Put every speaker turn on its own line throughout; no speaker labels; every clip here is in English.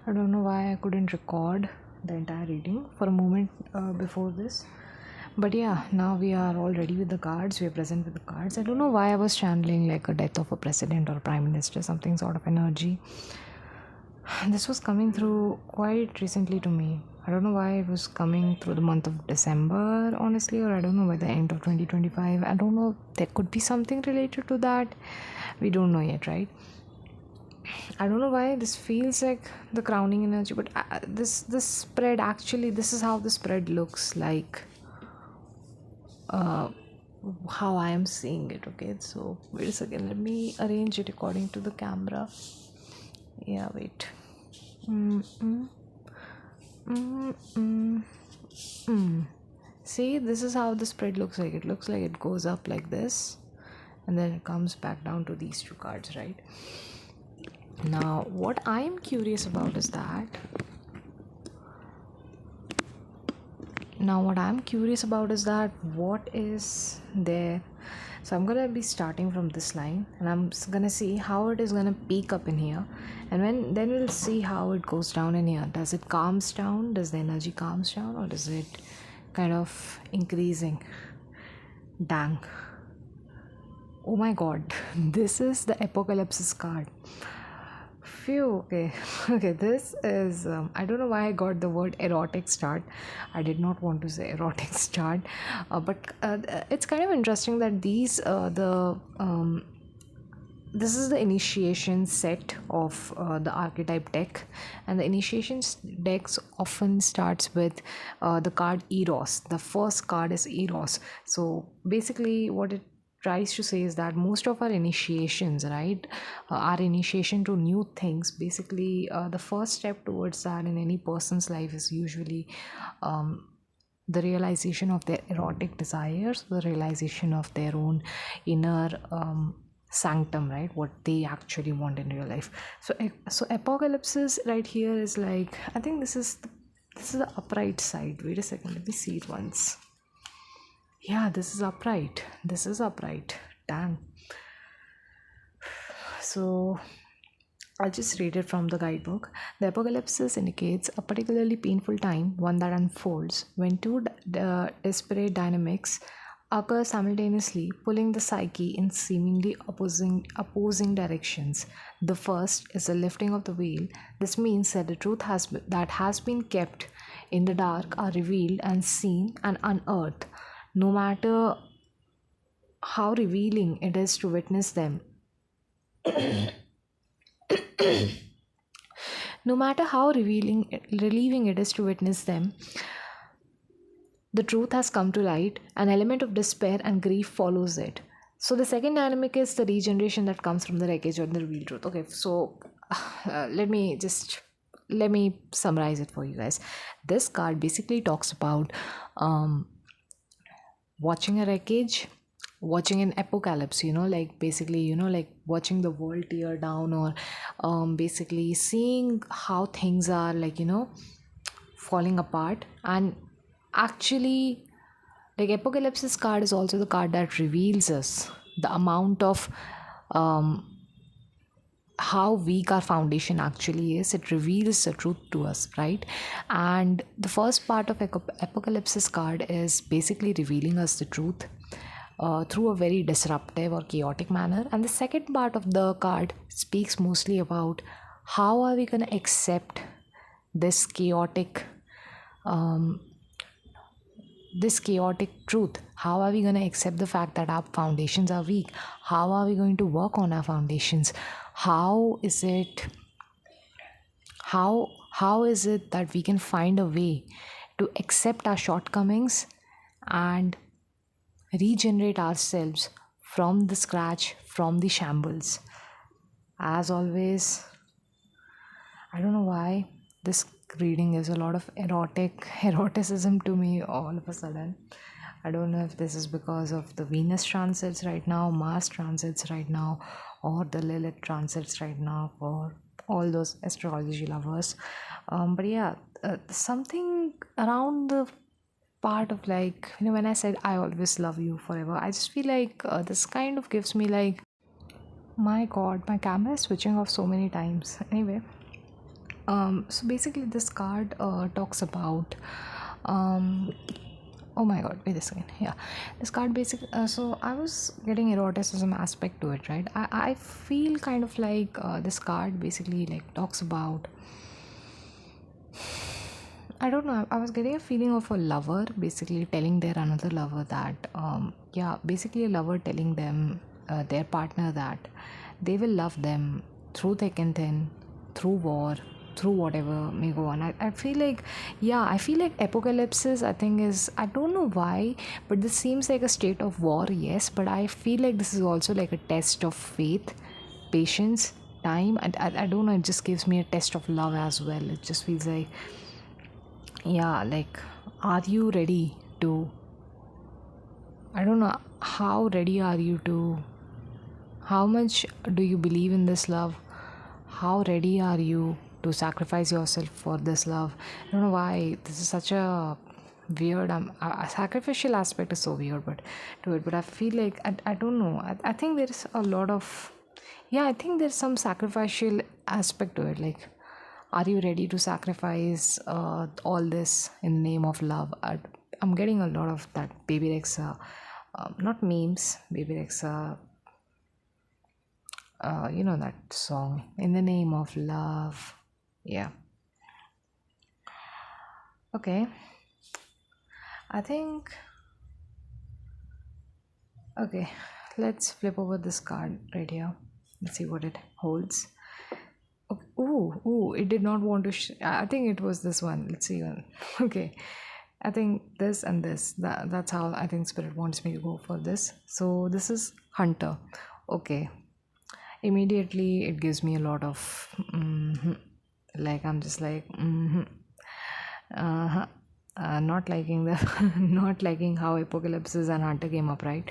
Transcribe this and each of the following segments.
I don't know why I couldn't record the entire reading for a moment before this. But yeah, now we are all ready with the cards. We are present with the cards. I don't know why I was channeling like a death of a president or a prime minister, something sort of energy. This was coming through quite recently to me. I don't know why it was coming through the month of December, honestly, or I don't know by the end of 2025. I don't know. There could be something related to that. We don't know yet, right? I don't know why this feels like the crowning energy, but this spread actually, this is how the spread looks like. Uh, how I am seeing it. Okay, so wait a second. Let me arrange it according to the camera. Yeah, wait. Mm-mm. Mm-mm. Mm. See, this is how the spread looks like. It looks like it goes up like this, and then it comes back down to these two cards, right? Now, what I am curious about is that. What is there. So I'm gonna be starting from this line, and I'm gonna see how it is gonna peak up in here, and then we'll see how it goes down in here. Does it calms down? Does the energy calms down, or does it kind of increasing? Dang. Oh my god, this is the apocalypse card. Phew, okay. Okay, this is I don't know why I got the word erotic start. I did not want to say erotic start, but it's kind of interesting that this is the initiation set of the archetype deck, and the initiation decks often starts with the card Eros. The first card is Eros. So basically what it tries to say is that most of our initiations, right, our initiation to new things, basically the first step towards that in any person's life is usually the realization of their erotic desires, the realization of their own inner sanctum, right, what they actually want in real life. So apocalypses right here is like, I think this is the upright side. Wait a second, let me see it once. Yeah, this is upright. Dang. So I'll just read it from the guidebook. The apocalypse indicates a particularly painful time, one that unfolds when two disparate dynamics occur simultaneously, pulling the psyche in seemingly opposing directions. The first is the lifting of the veil. This means that the truth that has been kept in the dark are revealed and seen and unearthed, no matter how revealing it is to witness them. No matter how relieving it is to witness them, the truth has come to light. An element of despair and grief follows it. So the second dynamic is the regeneration that comes from the wreckage or the revealed truth. Okay, so let me summarize it for you guys. This card basically talks about watching a wreckage, watching an apocalypse, like basically, like watching the world tear down, or basically seeing how things are like, falling apart. And actually, like, apocalypse card is also the card that reveals us the amount of how weak our foundation actually is. It reveals the truth to us, right? And the first part of apocalypse card is basically revealing us the truth through a very disruptive or chaotic manner. And the second part of the card speaks mostly about how are we going to accept this chaotic um, this chaotic truth. How are we going to accept the fact that our foundations are weak? How are we going to work on our foundations? How is it that we can find a way to accept our shortcomings and regenerate ourselves from the scratch, from the shambles? As always, I don't know why this reading is a lot of eroticism to me all of a sudden. I don't know if this is because of the Venus transits right now, Mars transits right now, or the Lilith transits right now for all those astrology lovers. But yeah, something around the part of, like, when I said I always love you forever, I just feel like this kind of gives me like, my god, my camera is switching off so many times. Anyway, So basically, this card talks about. Um, oh my god, wait a second. Yeah, this card basically. So I was getting eroticism aspect to it, right? I feel kind of like this card basically like talks about. I don't know. I was getting a feeling of a lover basically telling their another lover that, yeah, basically a lover telling them, their partner, that they will love them through thick and thin, through war, through whatever may go on. I feel like, yeah, I feel like apocalypses, I think, is, I don't know why, but this seems like a state of war, yes, but I feel like this is also like a test of faith, patience, time. I don't know, it just gives me a test of love as well. It just feels like, yeah, like, are you ready to, I don't know, how ready are you to, how much do you believe in this love, how ready are you to sacrifice yourself for this love? I don't know why this is such a weird, a sacrificial aspect is so weird, but to it, but I feel like, I don't know, I think there's a lot of, yeah, I think there's some sacrificial aspect to it, like, are you ready to sacrifice all this in the name of love? I'm getting a lot of that Baby Rexa, not memes, Baby Rexa, you know that song, In the Name of Love. Yeah. Okay. I think, okay, let's flip over this card right here. Let's see what it holds. Okay. Ooh, it did not want to. I think it was this one. Let's see. Okay. I think this and this. That's how I think Spirit wants me to go for this. So this is Hunter. Okay. Immediately, it gives me a lot of. Like, I'm just like. Uh-huh. Not liking the not liking how apocalypses and hunter came up, right?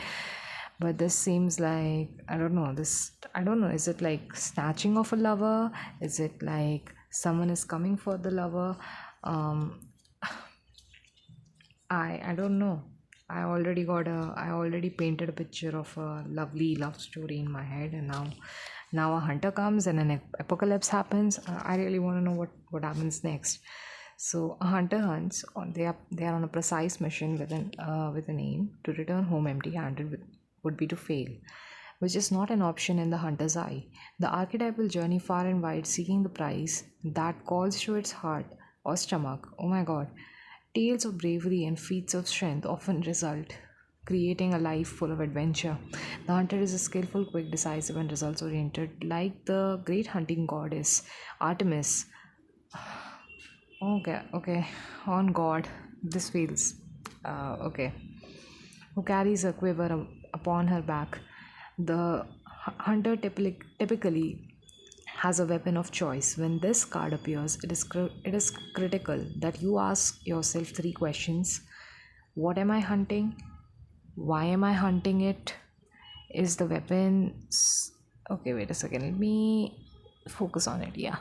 But this seems like, I don't know, is it like snatching of a lover? Is it like someone is coming for the lover? um I don't know. I already painted a picture of a lovely love story in my head, and now a hunter comes and an apocalypse happens. I really want to know what happens next. So a hunter hunts on, they are on a precise mission with an aim to return home empty-handed would be to fail, which is not an option in the hunter's eye. The archetypal journey far and wide seeking the prize that calls to its heart or stomach. Oh my god. Tales of bravery and feats of strength often result, creating a life full of adventure. The hunter is a skillful, quick, decisive, and results oriented, like the great hunting goddess Artemis. Okay. On God, this feels okay. Who carries a quiver upon her back. The hunter typically has a weapon of choice. When this card appears, it is critical that you ask yourself three questions. What am I hunting? Why am I hunting it? Is the weapon. Okay, wait a second. Let me focus on it. Yeah.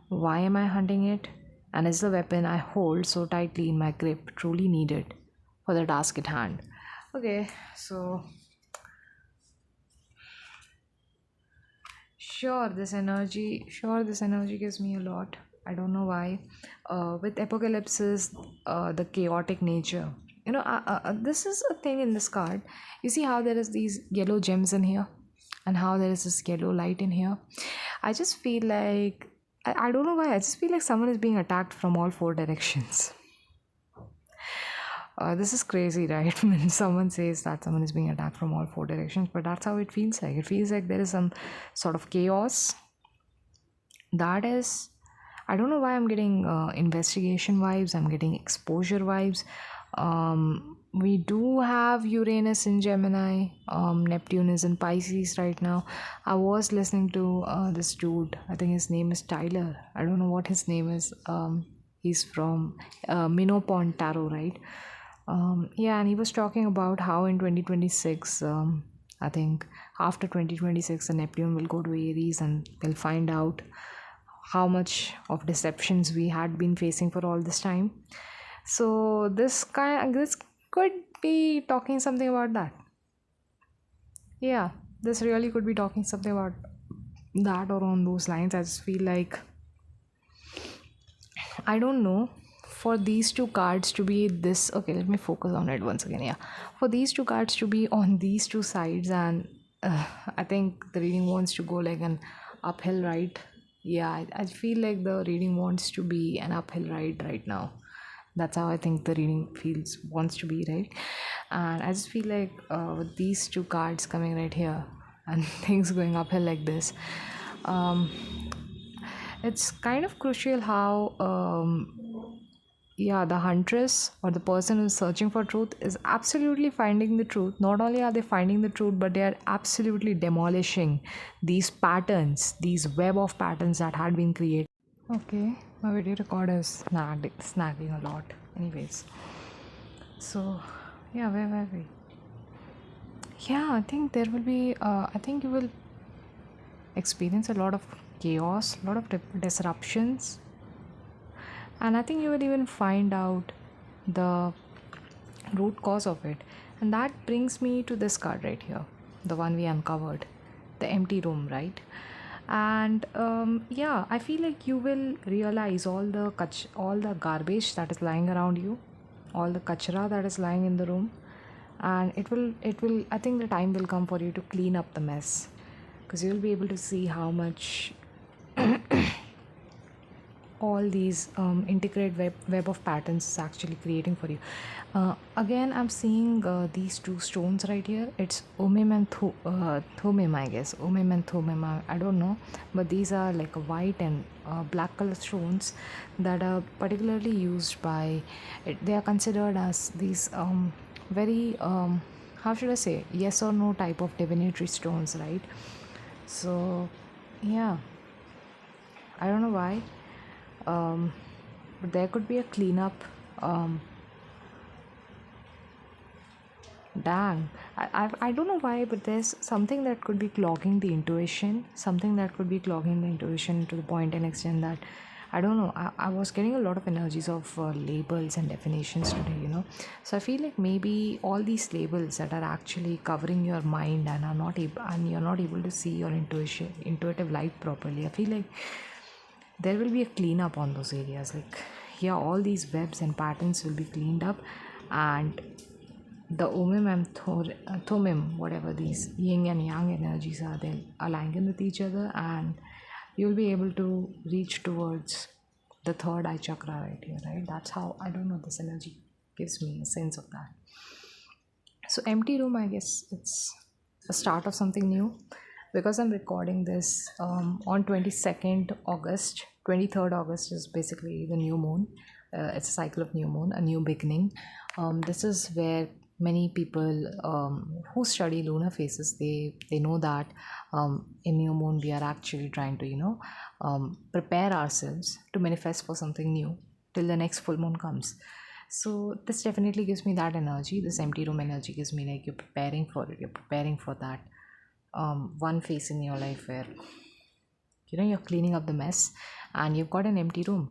Why am I hunting it? And is the weapon I hold so tightly in my grip truly needed for the task at hand? Okay, so sure, this energy gives me a lot. I don't know why. With apocalypses, the chaotic nature. This is a thing in this card. You see how there is these yellow gems in here, and how there is this yellow light in here. I just feel like, I don't know why. I just feel like someone is being attacked from all four directions. This is crazy, right? When someone says that someone is being attacked from all four directions, but that's how it feels like. It feels like there is some sort of chaos. That is, I don't know why I'm getting investigation vibes, I'm getting exposure vibes. We do have Uranus in Gemini, Neptune is in Pisces right now. I was listening to this dude, I think his name is Tyler. I don't know what his name is. He's from Minopon Tarot, right? Yeah, and he was talking about how in 2026, I think after 2026, the Neptune will go to Aries, and we'll find out how much of deceptions we had been facing for all this time. So this could be talking something about that. Yeah, this really could be talking something about that or on those lines. I just feel like I don't know. For these two cards to be this, okay, let me focus on it once again. Yeah, for these two cards to be on these two sides, and I think the reading wants to go like an uphill ride. Yeah, I feel like the reading wants to be an uphill ride right now. That's how I think the reading feels wants to be, right? And I just feel like with these two cards coming right here and things going uphill like this, um, it's kind of crucial how yeah, the huntress or the person who's searching for truth is absolutely finding the truth. Not only are they finding the truth, but they are absolutely demolishing these patterns, these web of patterns that had been created. Okay, my video recorder is snagging a lot. Anyways, so yeah, where were we? Yeah, I think there will be, I think you will experience a lot of chaos, a lot of disruptions, and I think you will even find out the root cause of it. And that brings me to this card right here, the one we uncovered, the empty room, right? And yeah, I feel like you will realize all the garbage that is lying around you, all the kachra that is lying in the room, and it will I think the time will come for you to clean up the mess, because you'll be able to see how much all these integrated web of patterns is actually creating for you. Again, I'm seeing these two stones right here. It's Umim and Thumim, I guess. Umim and Thumim, I don't know. But these are like a white and black color stones that are particularly used by, they are considered as these very, how should I say, yes or no type of divinatory stones, right? So, yeah, I don't know why, but there could be a cleanup. Um, Dang, I don't know why, but there's something that could be clogging the intuition, something that could be clogging the intuition to the point and extent that I don't know. I was getting a lot of energies of labels and definitions today, you know. So I feel like maybe all these labels that are actually covering your mind and are not able, and you're not able to see your intuitive light properly. I feel like there will be a cleanup on those areas. Like, yeah, all these webs and patterns will be cleaned up, and the omim and thomim, whatever these yin and yang energies are, they'll align with each other, and you'll be able to reach towards the third eye chakra right here, right? That's how, I don't know, this energy gives me a sense of that. So empty room, I guess it's the start of something new, because I'm recording this on 22nd August. 23rd August is basically the new moon. It's a cycle of new moon, a new beginning. This is where many people who study lunar phases, they know that in new moon we are actually trying to, you know, prepare ourselves to manifest for something new till the next full moon comes. So this definitely gives me that energy. This empty room energy gives me like you're preparing for it. You're preparing for that one phase in your life where, you know, you're cleaning up the mess and you've got an empty room.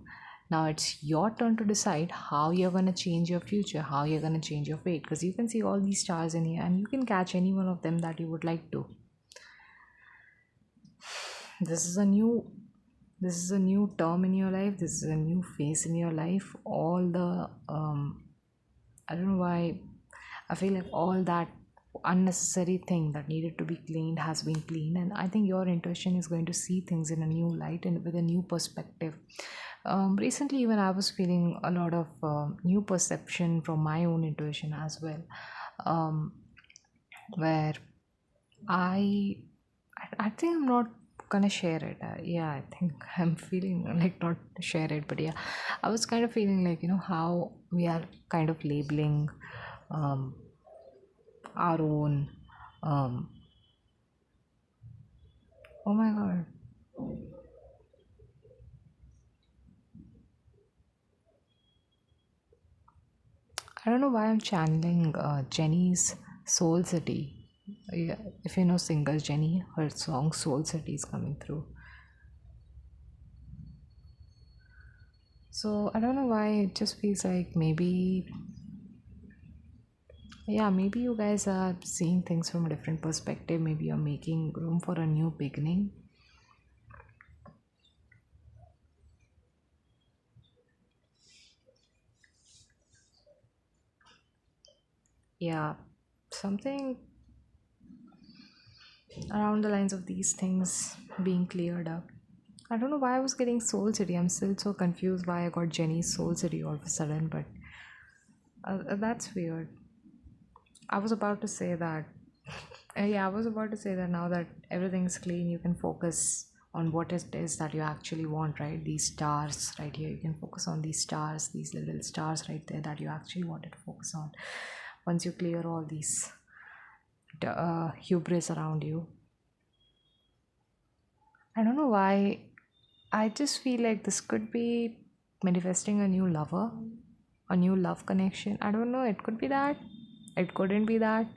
Now it's your turn to decide how you're going to change your future, how you're going to change your fate, because you can see all these stars in here and you can catch any one of them that you would like to. This is a new term in your life. This is a new phase in your life. All the I don't know why, I feel like all that unnecessary thing that needed to be cleaned has been cleaned, and I think your intuition is going to see things in a new light and with a new perspective. Recently, even I was feeling a lot of new perception from my own intuition as well, where I I think I'm not gonna share it. Yeah, I think I'm feeling like not to share it, but yeah, I was kind of feeling like, you know, how we are kind of labeling um, our own. Um, oh my god, I don't know why I'm channeling Jenny's Soul City. Yeah, if you know singer Jenny, her song Soul City is coming through. So I don't know why it just feels like maybe, yeah, maybe you guys are seeing things from a different perspective. Maybe you're making room for a new beginning. Yeah, something around the lines of these things being cleared up. I don't know why I was getting Soul City. I'm still so confused why I got Jenny's Soul City all of a sudden, but that's weird. I was about to say that. Yeah, I was about to say that now that everything's clean, you can focus on what it is that you actually want, right? These stars right here, you can focus on these stars, these little stars right there that you actually wanted to focus on. Once you clear all these hubris around you, I don't know why. I just feel like this could be manifesting a new lover, a new love connection. I don't know. It could be that. It couldn't be that.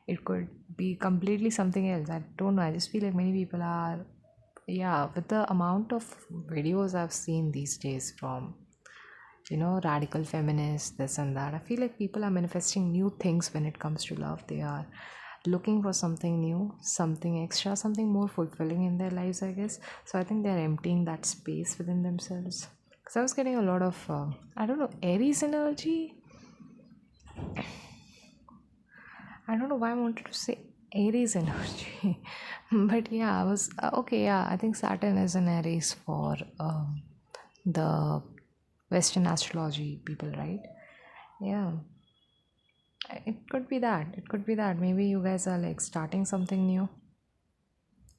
It could be completely something else. I don't know. I just feel like many people are, yeah, with the amount of videos I've seen these days from, radical feminists, this and that. I feel like people are manifesting new things when it comes to love. They are looking for something new, something extra, something more fulfilling in their lives, I guess. So I think they're emptying that space within themselves. Because I was getting a lot of, I don't know, Aries energy. I don't know why I wanted to say Aries energy. But yeah, I was, okay, yeah, I think Saturn is an Aries for the Western astrology people, right? Yeah, it could be that. It could be that. Maybe you guys are like starting something new.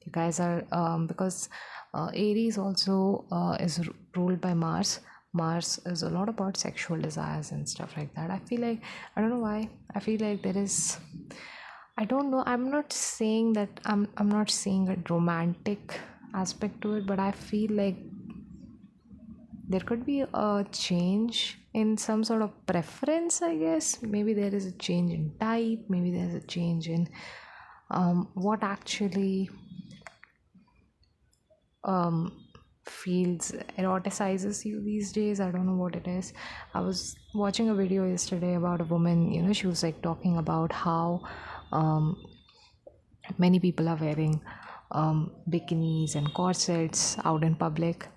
You guys are, because Aries also is ruled by Mars. Mars is a lot about sexual desires and stuff like that. I feel like, I don't know why, I feel like there is, I don't know, I'm not saying that, I'm not seeing a romantic aspect to it, but I feel like there could be a change in some sort of preference, I guess. Maybe there is a change in type, maybe there's a change in what actually um, feels eroticizes you these days. I don't know what it is. I was watching a video yesterday about a woman, she was like talking about how um, many people are wearing bikinis and corsets out in public,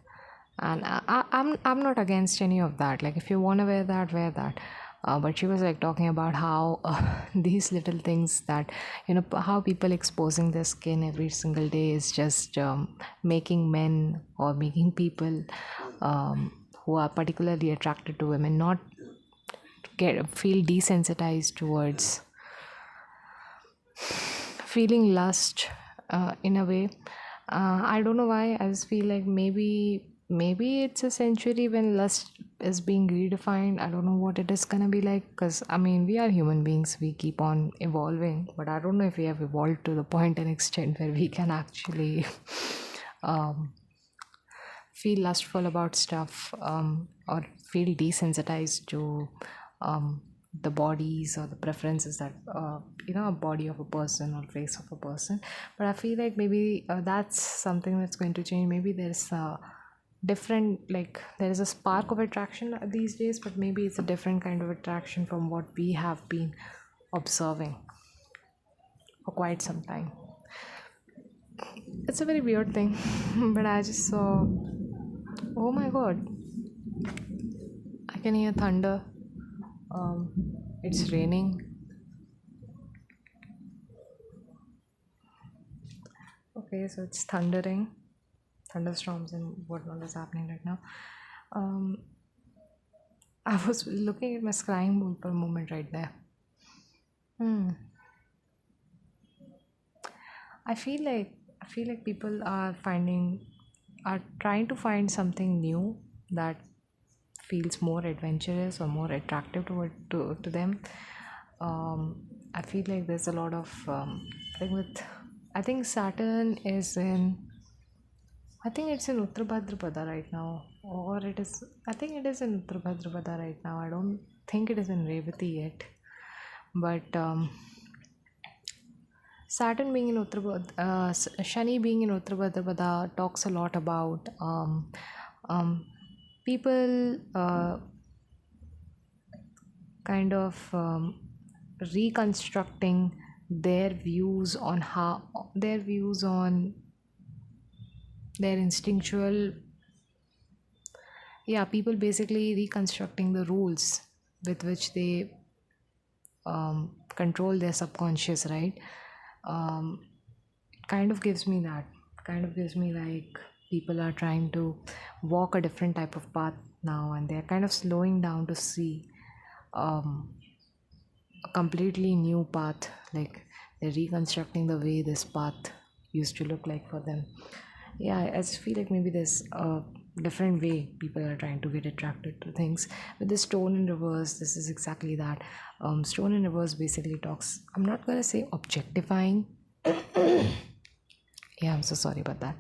and I'm not against any of that. Like, if you want to wear that, wear that. But she was like talking about how these little things that, how people exposing their skin every single day is just making men or making people who are particularly attracted to women not feel desensitized towards feeling lust in a way. I don't know why. I just feel like maybe it's a century when lust is being redefined. I don't know what it is gonna be like, because I mean, we are human beings, we keep on evolving, but I don't know if we have evolved to the point and extent where we can actually um, feel lustful about stuff, or feel desensitized to the bodies or the preferences that a body of a person or face of a person. But I feel like maybe that's something that's going to change. Maybe there's a different, like, there is a spark of attraction these days, but maybe it's a different kind of attraction from what we have been observing for quite some time. It's a very weird thing. But I just saw, oh my god, I can hear thunder. It's raining. Okay, so it's thundering, thunderstorms and whatnot is happening right now. Um, I was looking at my scrying board for a moment right there. Hmm. I feel like people are trying to find something new that feels more adventurous or more attractive to them. I feel like there's a lot of I think Saturn is in, I think it's in Uttar Bhadrapada right now, or it is. I think it is in Uttar Bhadrapada right now. I don't think it is in Revati yet, but Saturn being in Shani being in Uttar Bhadrapada talks a lot about um, people kind of reconstructing their views on their instinctual, yeah, people basically reconstructing the rules with which they control their subconscious, right? Kind of gives me that. Kind of gives me like people are trying to walk a different type of path now, and they're kind of slowing down to see um, a completely new path. Like they're reconstructing the way this path used to look like for them. Yeah, I just feel like maybe there's a different way people are trying to get attracted to things. With the stone in reverse, this is exactly that. Stone in reverse basically talks, I'm not gonna say objectifying. Yeah, I'm so sorry about that.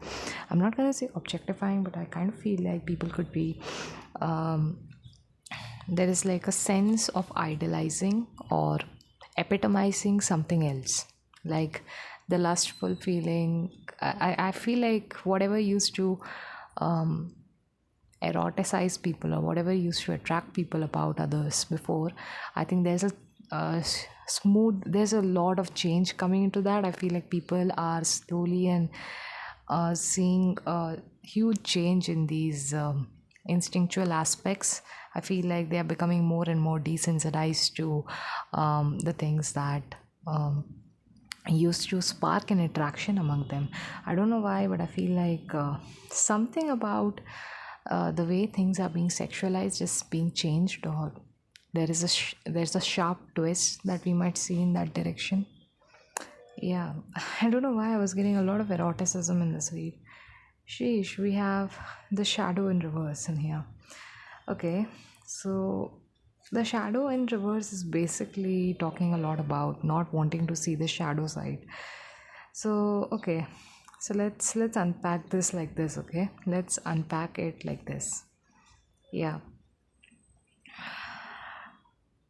I'm not gonna say objectifying, but I kind of feel like people could be um, there is like a sense of idolizing or epitomizing something else, like the lustful feeling. I feel like whatever used to um, eroticize people or whatever used to attract people about others before, I think there's there's a lot of change coming into that. I feel like people are slowly and seeing a huge change in these instinctual aspects. I feel like they are becoming more and more desensitized to the things that used to spark an attraction among them. I don't know why, but I feel like something about the way things are being sexualized is being changed, or there's a sharp twist that we might see in that direction. Yeah, I don't know why I was getting a lot of eroticism in this read. Sheesh, we have the shadow in reverse in here. Okay, so the shadow in reverse is basically talking a lot about not wanting to see the shadow side. So okay, so let's unpack this like this. Okay, let's unpack it like this. Yeah.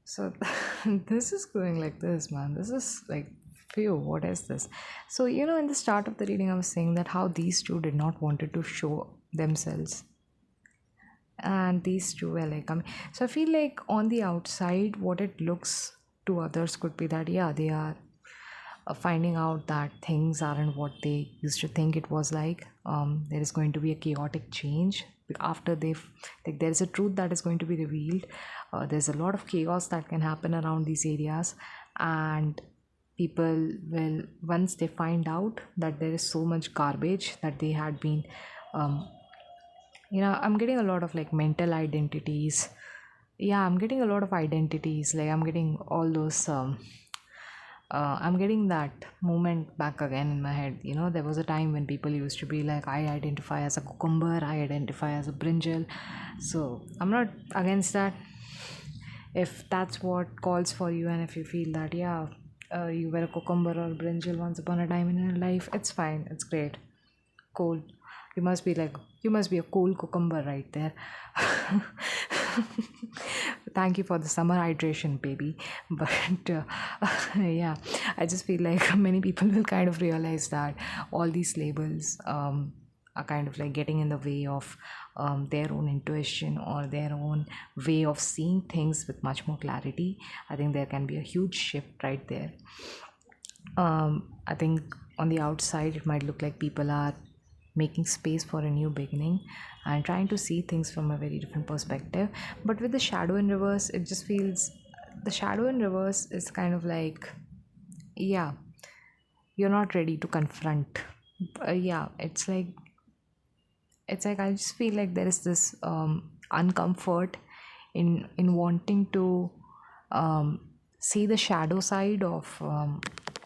So this is going like this, man. This is like, phew, what is this? So, in the start of the reading, I was saying that how these two did not wanted to show themselves. And these two were like, so I feel like on the outside, what it looks to others could be that, yeah, they are finding out that things aren't what they used to think it was like. There is going to be a chaotic change after they've, like, there is a truth that is going to be revealed. There's a lot of chaos that can happen around these areas, and people will, once they find out that there is so much garbage that they had been um, I'm getting a lot of like mental identities. Yeah, I'm getting a lot of identities, like I'm getting all those I'm getting that moment back again in my head. There was a time when people used to be like, I identify as a cucumber, I identify as a brinjal. So I'm not against that. If that's what calls for you, and if you feel that, yeah, you were a cucumber or brinjal once upon a time in your life, it's fine, it's great, cool. You must be a cool cucumber right there. Thank you for the summer hydration, baby. But yeah, I just feel like many people will kind of realize that all these labels are kind of like getting in the way of their own intuition or their own way of seeing things with much more clarity. I think there can be a huge shift right there. I think on the outside, it might look like people are making space for a new beginning and trying to see things from a very different perspective. But with the shadow in reverse, it just feels, the shadow in reverse is kind of like, yeah, you're not ready to confront. Yeah, it's like I just feel like there is this uncomfort in wanting to see the shadow side of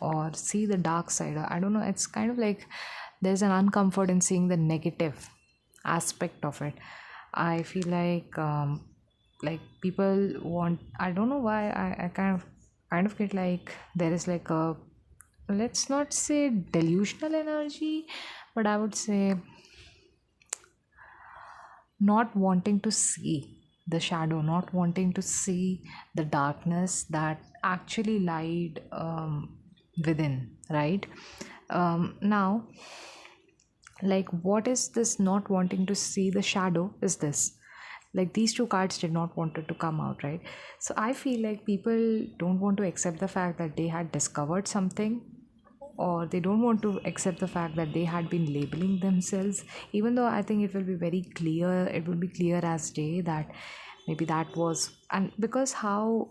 or see the dark side. I don't know, it's kind of like there's an uncomfort in seeing the negative aspect of it. I feel like people want, I don't know why, I kind of get like there is like a, let's not say delusional energy, but I would say not wanting to see the shadow, not wanting to see the darkness that actually lied within, right? Now, like, what is this not wanting to see the shadow is this? Like, these two cards did not want it to come out, right? So I feel like people don't want to accept the fact that they had discovered something, or they don't want to accept the fact that they had been labeling themselves, even though I think it will be very clear, it will be clear as day that Maybe that was, and because how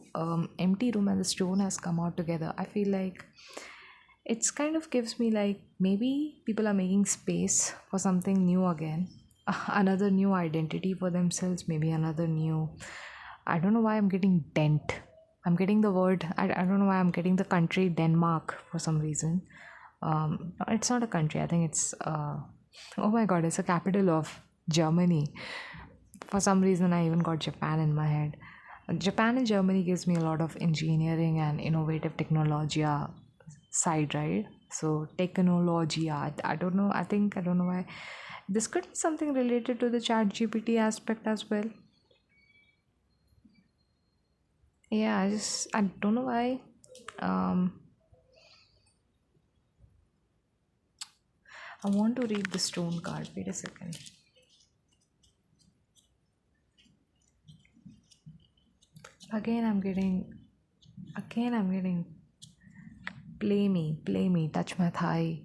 empty room and the stone has come out together, I feel like it's kind of gives me like maybe people are making space for something new again, another new identity for themselves, maybe another new. I don't know why I'm getting dent. I'm getting the word. I don't know why I'm getting the country Denmark for some reason. It's not a country. I think it's. Oh my god! It's a capital of Germany. For some reason, I even got Japan in my head. Japan and Germany gives me a lot of engineering and innovative technology side, right? So technology, I don't know. I don't know why. This could be something related to the chat GPT aspect as well. Yeah, I don't know why. Um, I want to read the stone card. Wait a second. Again, I'm getting. Again, I'm getting. Play me, touch my thigh.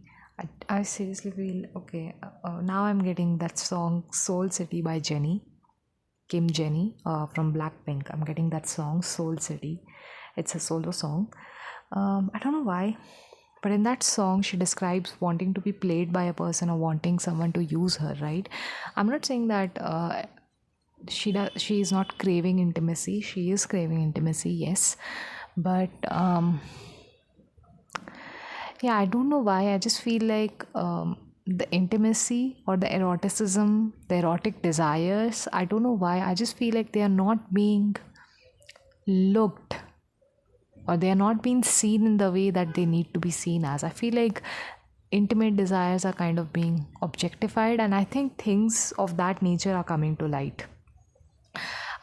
I seriously feel okay. Now I'm getting that song Soul City by Kim Jenny from Blackpink. I'm getting that song Soul City. It's a solo song. I don't know why, but in that song, she describes wanting to be played by a person or wanting someone to use her, right? I'm not saying that she is not craving intimacy. She is craving intimacy, yes. But yeah, I don't know why. I just feel like the intimacy or the eroticism, the erotic desires, I don't know why. I just feel like they are not being looked or they are not being seen in the way that they need to be seen as. I feel like intimate desires are kind of being objectified, and I think things of that nature are coming to light.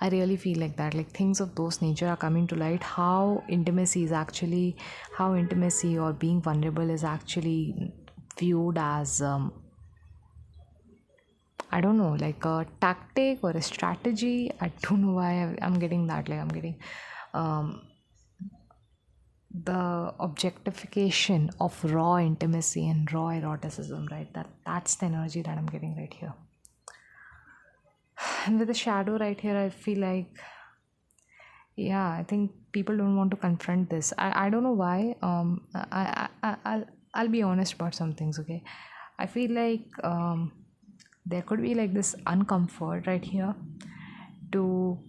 I really feel like that, like things of those nature are coming to light. How intimacy or being vulnerable is actually viewed as, I don't know, like a tactic or a strategy. I don't know why I'm getting that. Like I'm getting um, the objectification of raw intimacy and raw eroticism, right? That's the energy that I'm getting right here. And with the shadow right here, I feel like, yeah, I think people don't want to confront this. I don't know why. I'll be honest about some things, okay? I feel like there could be like this uncomfort right here to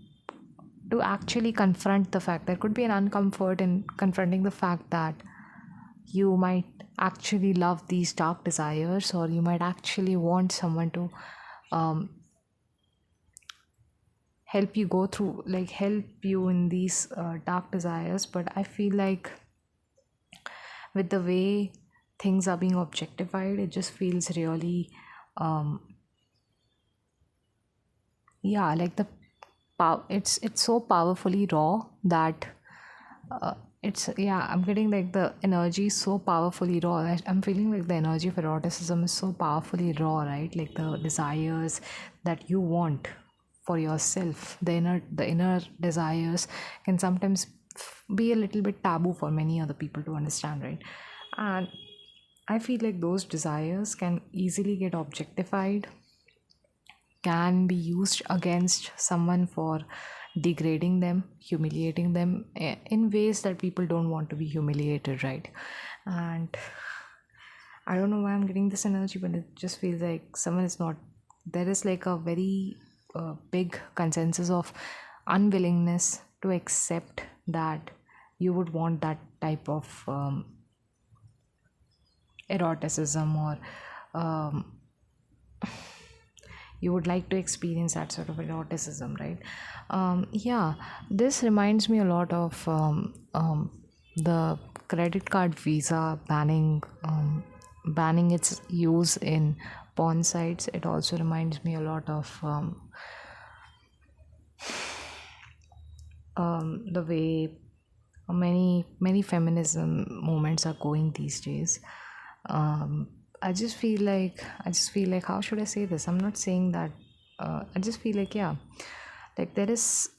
actually confront the fact. There could be an uncomfort in confronting the fact that you might actually love these dark desires, or you might actually want someone to um, help you go through, like help you in these dark desires. But I feel like with the way things are being objectified, it just feels really um yeah, like it's so powerfully raw that it's, yeah, I'm getting like the energy is so powerfully raw. I'm feeling like the energy of eroticism is so powerfully raw, right? Like the desires that you want for yourself, the inner desires can sometimes be a little bit taboo for many other people to understand, right? And I feel like those desires can easily get objectified, can be used against someone for degrading them, humiliating them in ways that people don't want to be humiliated, right? And I don't know why I'm getting this energy, but it just feels like someone is not. There is like a very big consensus of unwillingness to accept that you would want that type of eroticism, or um, you would like to experience that sort of eroticism, right? Yeah, this reminds me a lot of the credit card Visa banning its use in porn sites. It also reminds me a lot of the way many feminism movements are going these days. um, I just feel like, how should I say this? I'm not saying that. I just feel like, yeah, like there is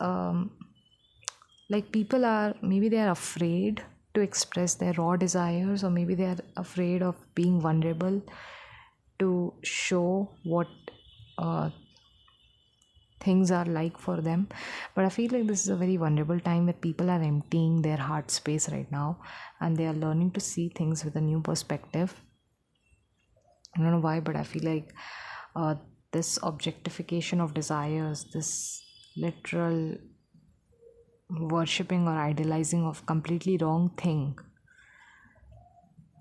like people are, maybe they are afraid to express their raw desires, or maybe they are afraid of being vulnerable to show what uh, things are like for them. But I feel like this is a very vulnerable time where people are emptying their heart space right now, and they are learning to see things with a new perspective. I don't know why, but I feel like uh, this objectification of desires, this literal worshipping or idolizing of completely wrong thing,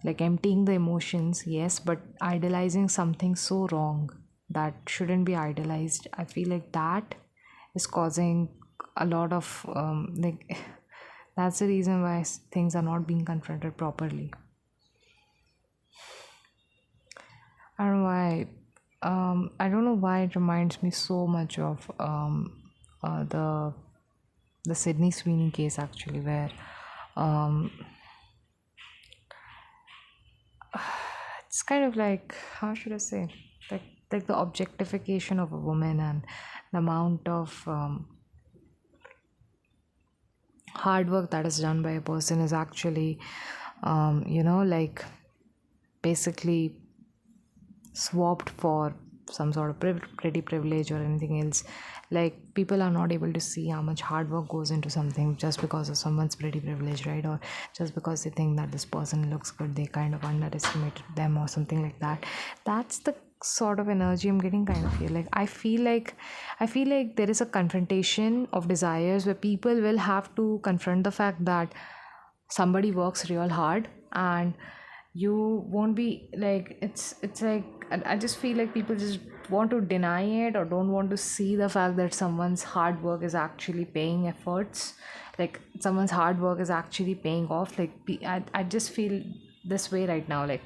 like emptying the emotions, yes, but idolizing something so wrong that shouldn't be idolized. I feel like that is causing a lot of like that's the reason why things are not being confronted properly. I don't know why. I don't know why it reminds me so much of uh, the the Sydney Sweeney case, actually, where um, it's kind of like, how should I say, like like the objectification of a woman, and the amount of hard work that is done by a person is actually like basically swapped for some sort of pretty privilege or anything else. Like, people are not able to see how much hard work goes into something just because of someone's pretty privilege, right? Or just because they think that this person looks good, they kind of underestimated them or something like that. That's the sort of energy I'm getting, kind of here. Like, I feel like there is a confrontation of desires where people will have to confront the fact that somebody works real hard, and you won't be like, it's like, I just feel like people just want to deny it or don't want to see the fact that someone's hard work is actually paying efforts, like someone's hard work is actually paying off. Like, I just feel this way right now, like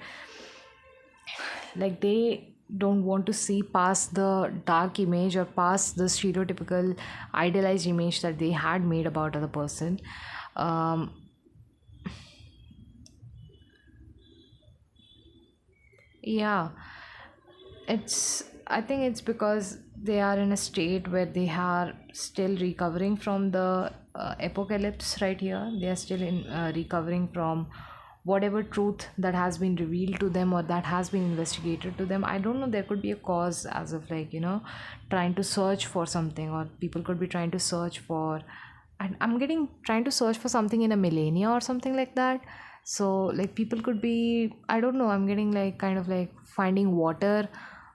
they don't want to see past the dark image or past the stereotypical idealized image that they had made about other person. um, yeah, I think it's because they are in a state where they are still recovering from the apocalypse right here. They are still in recovering from whatever truth that has been revealed to them or that has been investigated to them. I don't know, there could be a cause, as of like, trying to search for something, or people could be trying to search for, and I'm getting trying to search for something in a millennia or something like that. So like, people could be, I don't know, I'm getting like kind of like finding water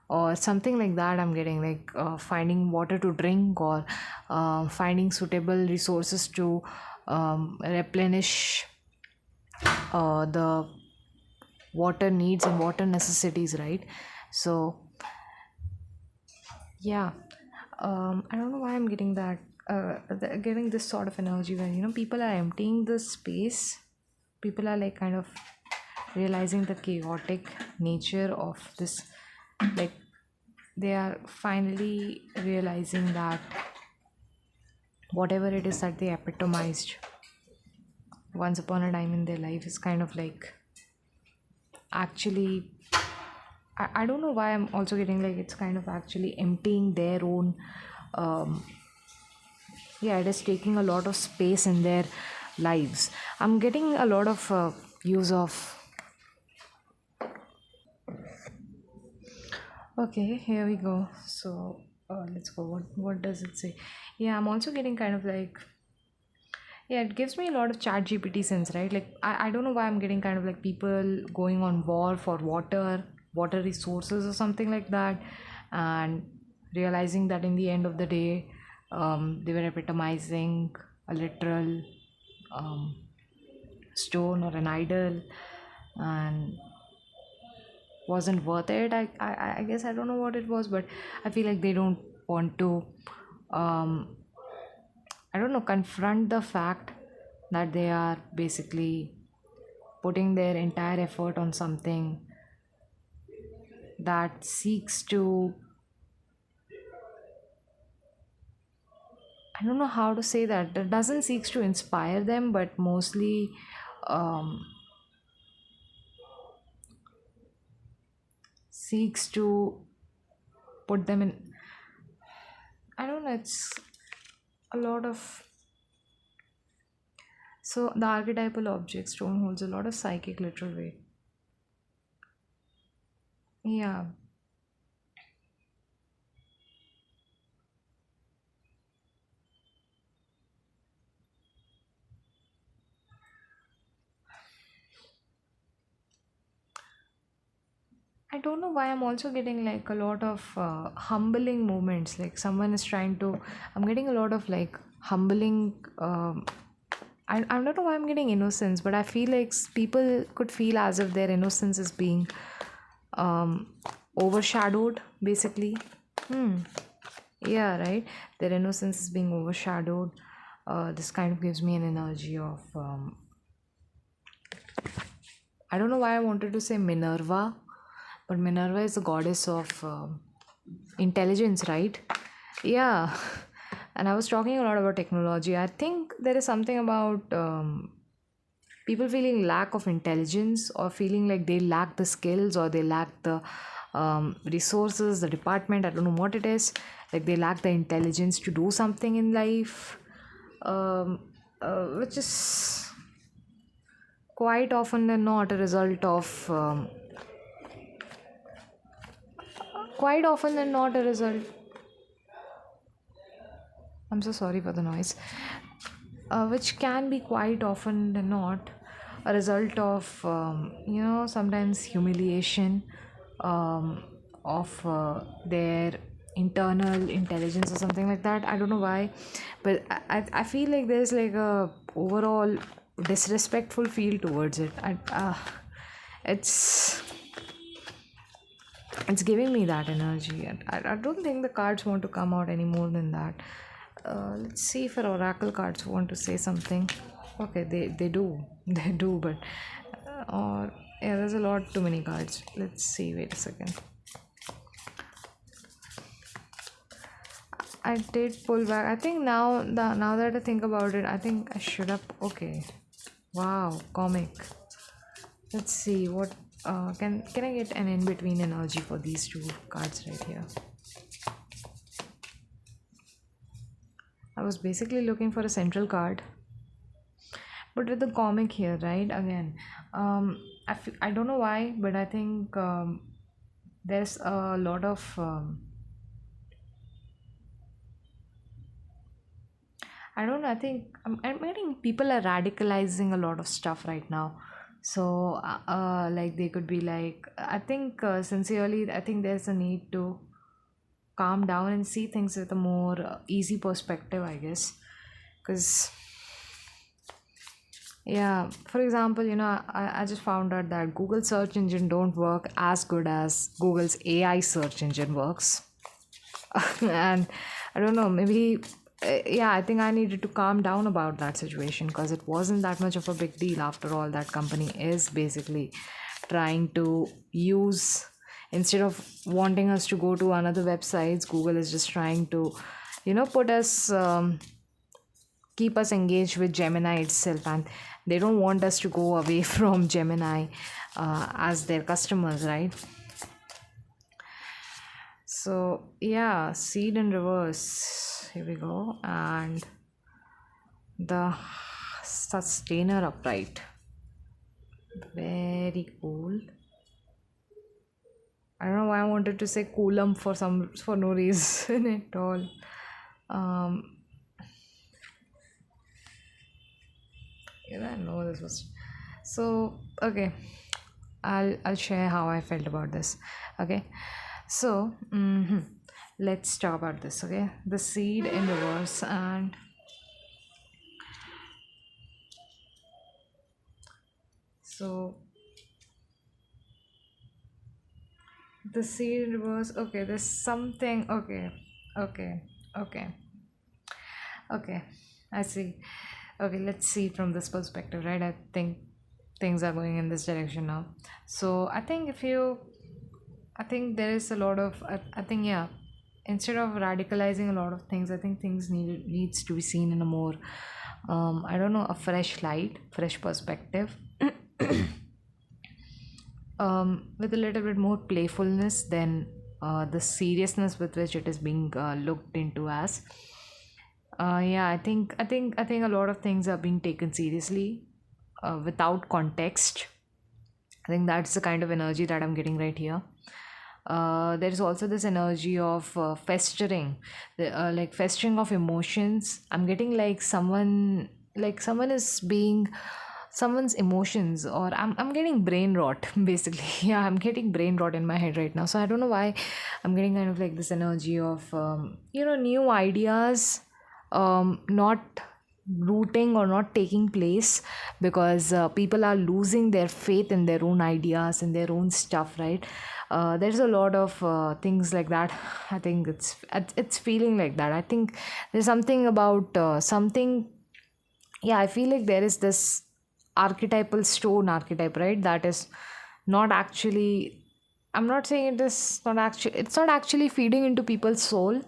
or something like that. I'm getting like finding water to drink, or finding suitable resources to replenish the water needs and water necessities, right? So yeah, I don't know why I'm getting that, getting this sort of energy when people are emptying the space. People are like kind of realizing the chaotic nature of this. Like, they are finally realizing that whatever it is that they epitomized once upon a time in their life is kind of like actually, I don't know why I'm also getting like it's kind of actually emptying their own, um, yeah, it is taking a lot of space in their lives. I'm getting a lot of use of, okay, here we go. So let's go. What does it say? Yeah, I'm also getting kind of like, yeah, it gives me a lot of chat GPT sense, right? Like, I don't know why I'm getting kind of like people going on war for water resources or something like that, and realizing that in the end of the day, they were epitomizing a literal um, stone or an idol, and wasn't worth it. I guess I don't know what it was, but I feel like they don't want to, um, I don't know, confront the fact that they are basically putting their entire effort on something that seeks to, I don't know how to say that doesn't seeks to inspire them, but mostly um, seeks to put them in, I don't know, it's a lot of, so the archetypal object stone holds a lot of psychic literal weight. Yeah, don't know why I'm also getting like a lot of humbling moments. Like someone is trying to. I'm getting a lot of like humbling. I don't know why I'm getting innocence, but I feel like people could feel as if their innocence is being um, overshadowed, basically. Hmm. Yeah, right. Their innocence is being overshadowed. This kind of gives me an energy of I don't know why I wanted to say Minerva, but Minerva is the goddess of intelligence, right? Yeah. And I was talking a lot about technology. I think there is something about people feeling lack of intelligence or feeling like they lack the skills or they lack the resources, the department. I don't know what it is. Like they lack the intelligence to do something in life, which is quite often than not a result of quite often than not a result. I'm so sorry for the noise. Which can be quite often than not a result of sometimes humiliation of their internal intelligence or something like that. I don't know why, but I feel like there's like a overall disrespectful feel towards it. It's it's giving me that energy, and I don't think the cards want to come out any more than that. Let's see if our oracle cards want to say something. Okay, they do they do, but or yeah, there's a lot too many cards. Let's see. Wait a second. I did pull back. I think now that I think about it, I think I should have. Okay, wow, comic. Let's see what can I get an in between energy for these two cards right here. I was basically looking for a central card, but with the comic here, right? Again, I don't know why, but I think there's a lot of I don't know. I think I'm getting people are radicalizing a lot of stuff right now. So, like they could be like, I think sincerely, I think there's a need to calm down and see things with a more easy perspective, I guess. Because, yeah, for example, I just found out that Google search engine don't work as good as Google's AI search engine works. And I don't know, maybe yeah, I think I needed to calm down about that situation because it wasn't that much of a big deal. After all, that company is basically trying to use, instead of wanting us to go to another websites, Google is just trying to put us keep us engaged with Gemini itself, and they don't want us to go away from Gemini as their customers, right? So yeah, seed in reverse. Here we go. And the sustainer upright. Very cool. I don't know why I wanted to say coulomb for no reason at all. I know this was so okay. I'll share how I felt about this. Okay. So, let's talk about this, okay? The seed in reverse, and so the seed in reverse. Okay, there's something. Okay, okay, okay, okay. I see. Okay, let's see from this perspective, right? I think things are going in this direction now. So I think there is a lot of I think yeah, instead of radicalizing a lot of things, I think things needs to be seen in a more I don't know, a fresh light, fresh perspective, with a little bit more playfulness than the seriousness with which it is being looked into as. Yeah, I think a lot of things are being taken seriously without context. I think that's the kind of energy that I'm getting right here. There is also this energy of festering, like festering of emotions. I'm getting like someone is being someone's emotions, or I'm getting brain rot basically. Yeah, I'm getting brain rot in my head right now, so I don't know why I'm getting kind of like this energy of new ideas not rooting or not taking place, because people are losing their faith in their own ideas and their own stuff, right? There's a lot of things like that. I think it's feeling like that. I think there's something about something. Yeah, I feel like there is this archetypal stone archetype, right? That is not actually, I'm not saying it is not actually, it's not actually feeding into people's soul.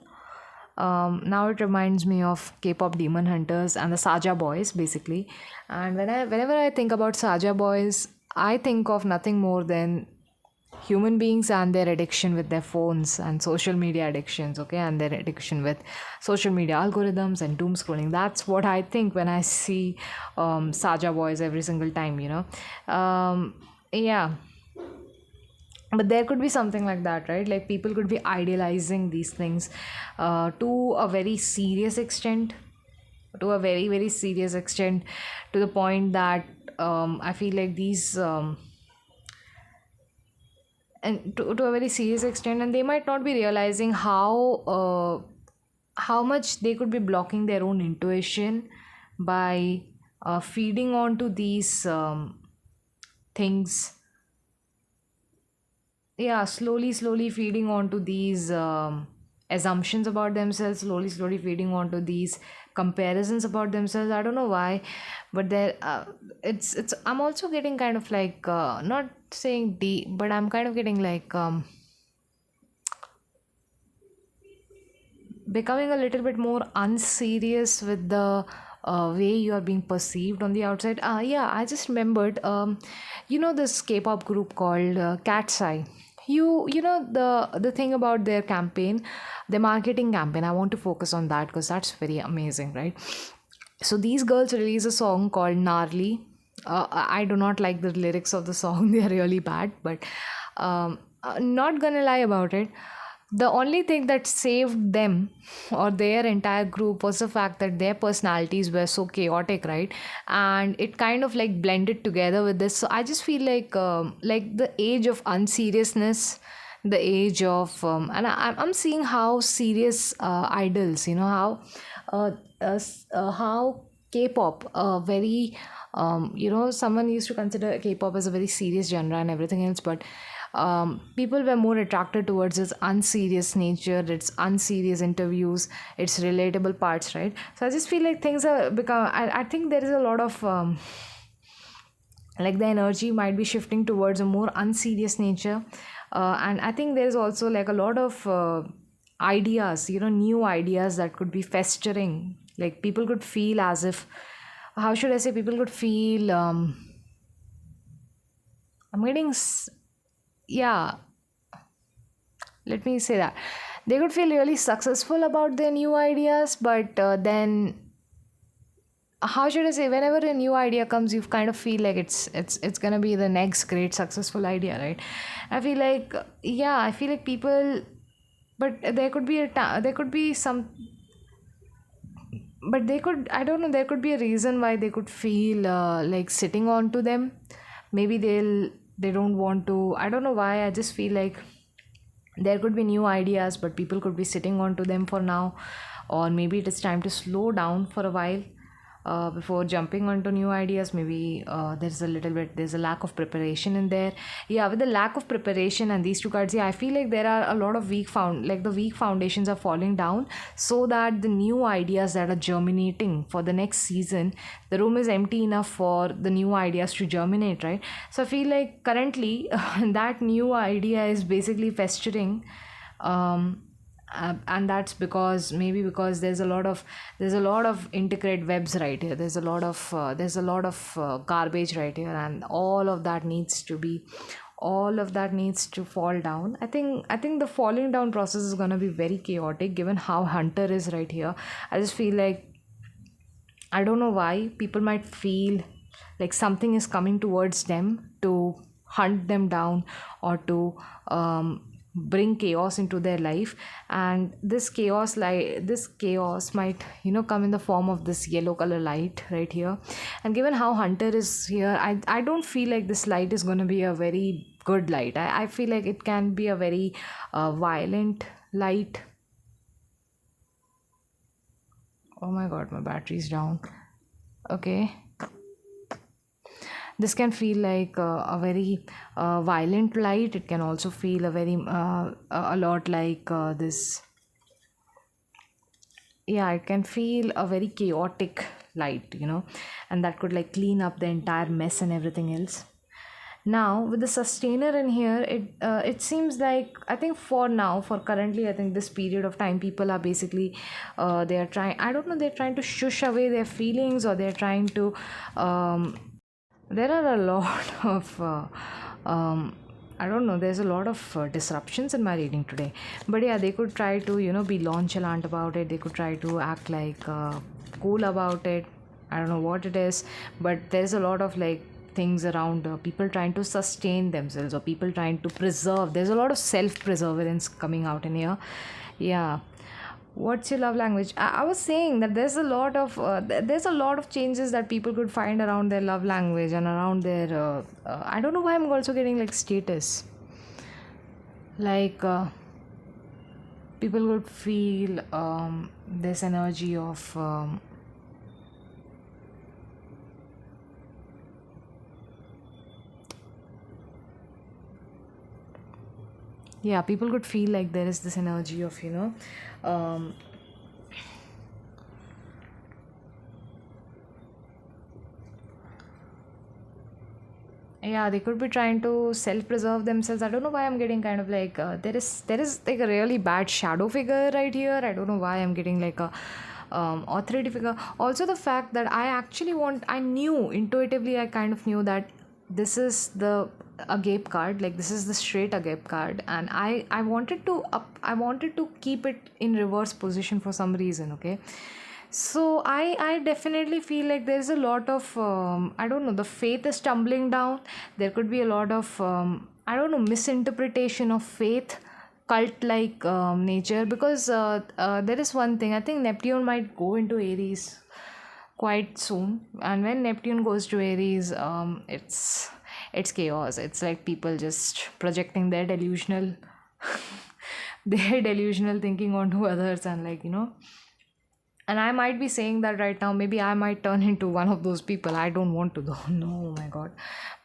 Now it reminds me of K-pop demon hunters and the Saja boys, basically. And whenever I think about Saja boys, I think of nothing more than human beings and their addiction with their phones and social media addictions, okay, and their addiction with social media algorithms and doom scrolling. That's what I think when I see Saja boys every single time, yeah. But there could be something like that, right? Like people could be idealizing these things to a very serious extent, to a very very serious extent, to the point that I feel like these and to a very serious extent, and they might not be realizing how much they could be blocking their own intuition by feeding onto these things. Yeah, slowly feeding onto these assumptions about themselves, slowly feeding onto these comparisons about themselves. I don't know why, but there it's I'm also getting kind of like not saying deep, but I'm kind of getting like becoming a little bit more unserious with the way you are being perceived on the outside. Yeah, I just remembered, this K-pop group called Cat's Eye. The thing about their campaign, their marketing campaign. I want to focus on that because that's very amazing, right? So these girls release a song called Gnarly. I do not like the lyrics of the song; they are really bad. But not gonna lie about it, the only thing that saved them or their entire group was the fact that their personalities were so chaotic, right? And it kind of like blended together with this. So I just feel like the age of unseriousness, the age of and I'm seeing how serious idols, how K-pop, very someone used to consider K-pop as a very serious genre and everything else, but people were more attracted towards its unserious nature, its unserious interviews, its relatable parts, right? So I just feel like things are become. I think there is a lot of like the energy might be shifting towards a more unserious nature, and I think there is also like a lot of ideas, new ideas that could be festering. Like people could feel as if, how should I say, people could feel. I'm getting yeah, let me say that they could feel really successful about their new ideas, but then how should I say, whenever a new idea comes, you kind of feel like it's gonna be the next great successful idea, right? I feel like, yeah, I feel like people, but there could be there could be some, but they could, I don't know, there could be a reason why they could feel like sitting on to them. Maybe they don't want to, I don't know why. I just feel like there could be new ideas, but people could be sitting on to them for now, or maybe it is time to slow down for a while before jumping onto new ideas. Maybe there's a lack of preparation in there. Yeah, with the lack of preparation and these two cards, yeah, I feel like there are a lot of the weak foundations are falling down, so that the new ideas that are germinating for the next season, the room is empty enough for the new ideas to germinate, right? So I feel like currently that new idea is basically festering, and that's because, maybe because there's a lot of integrate webs right here. There's a lot of garbage right here, and all of that needs to fall down. I think the falling down process is going to be very chaotic given how Hunter is right here. I just feel like, I don't know why people might feel like something is coming towards them to hunt them down, or to bring chaos into their life. And this chaos might come in the form of this yellow color light right here. And given how Hunter is here, I don't feel like this light is going to be a very good light. I feel like it can be a very violent light. Oh my god, my battery's down. Okay, this can feel like a very violent light. It can also feel a lot like this. Yeah, it can feel a very chaotic light, and that could like clean up the entire mess and everything else. Now with the sustainer in here, it seems like, I think for now, for currently, I think this period of time, people are basically they are trying, I don't know, they're trying to shush away their feelings, or they're trying to there are a lot of I don't know, there's a lot of disruptions in my reading today. But yeah, they could try to be nonchalant about it. They could try to act like cool about it. I don't know what it is, but there's a lot of like things around people trying to sustain themselves, or people trying to preserve. There's a lot of self perseverance coming out in here. Yeah. What's your love language? I was saying that there's a lot of changes that people could find around their love language and around their I don't know why I'm also getting like status, like people would feel this energy of yeah, people could feel like there is this energy of um, yeah, they could be trying to self preserve themselves. I don't know why I'm getting kind of like there is like a really bad shadow figure right here. I don't know why I'm getting like a authority figure. Also the fact that I knew intuitively, I kind of knew that this is the agape card, like this is the straight agape card, and I wanted to keep it in reverse position for some reason. Okay, so I definitely feel like there's a lot of I don't know, the faith is tumbling down. There could be a lot of I don't know, misinterpretation of faith, cult like nature, because there is one thing. I think Neptune might go into Aries quite soon, and when Neptune goes to Aries, it's chaos. It's like people just projecting their delusional their delusional thinking onto others, and like and I might be saying that right now. Maybe I might turn into one of those people. I don't want to though. No, oh my god.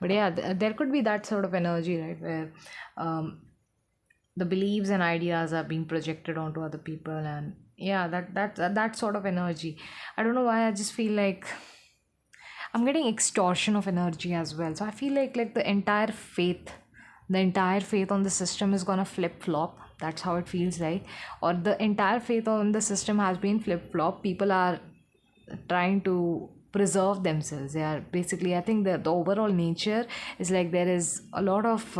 But yeah, there could be that sort of energy, right, where the beliefs and ideas are being projected onto other people. And yeah, that sort of energy. I don't know why, I just feel like I'm getting extortion of energy as well. So I feel like the entire faith on the system is gonna flip flop. That's how it feels like. Or the entire faith on the system has been flip flop. People are trying to preserve themselves. They are basically, I think the overall nature is like there is a lot of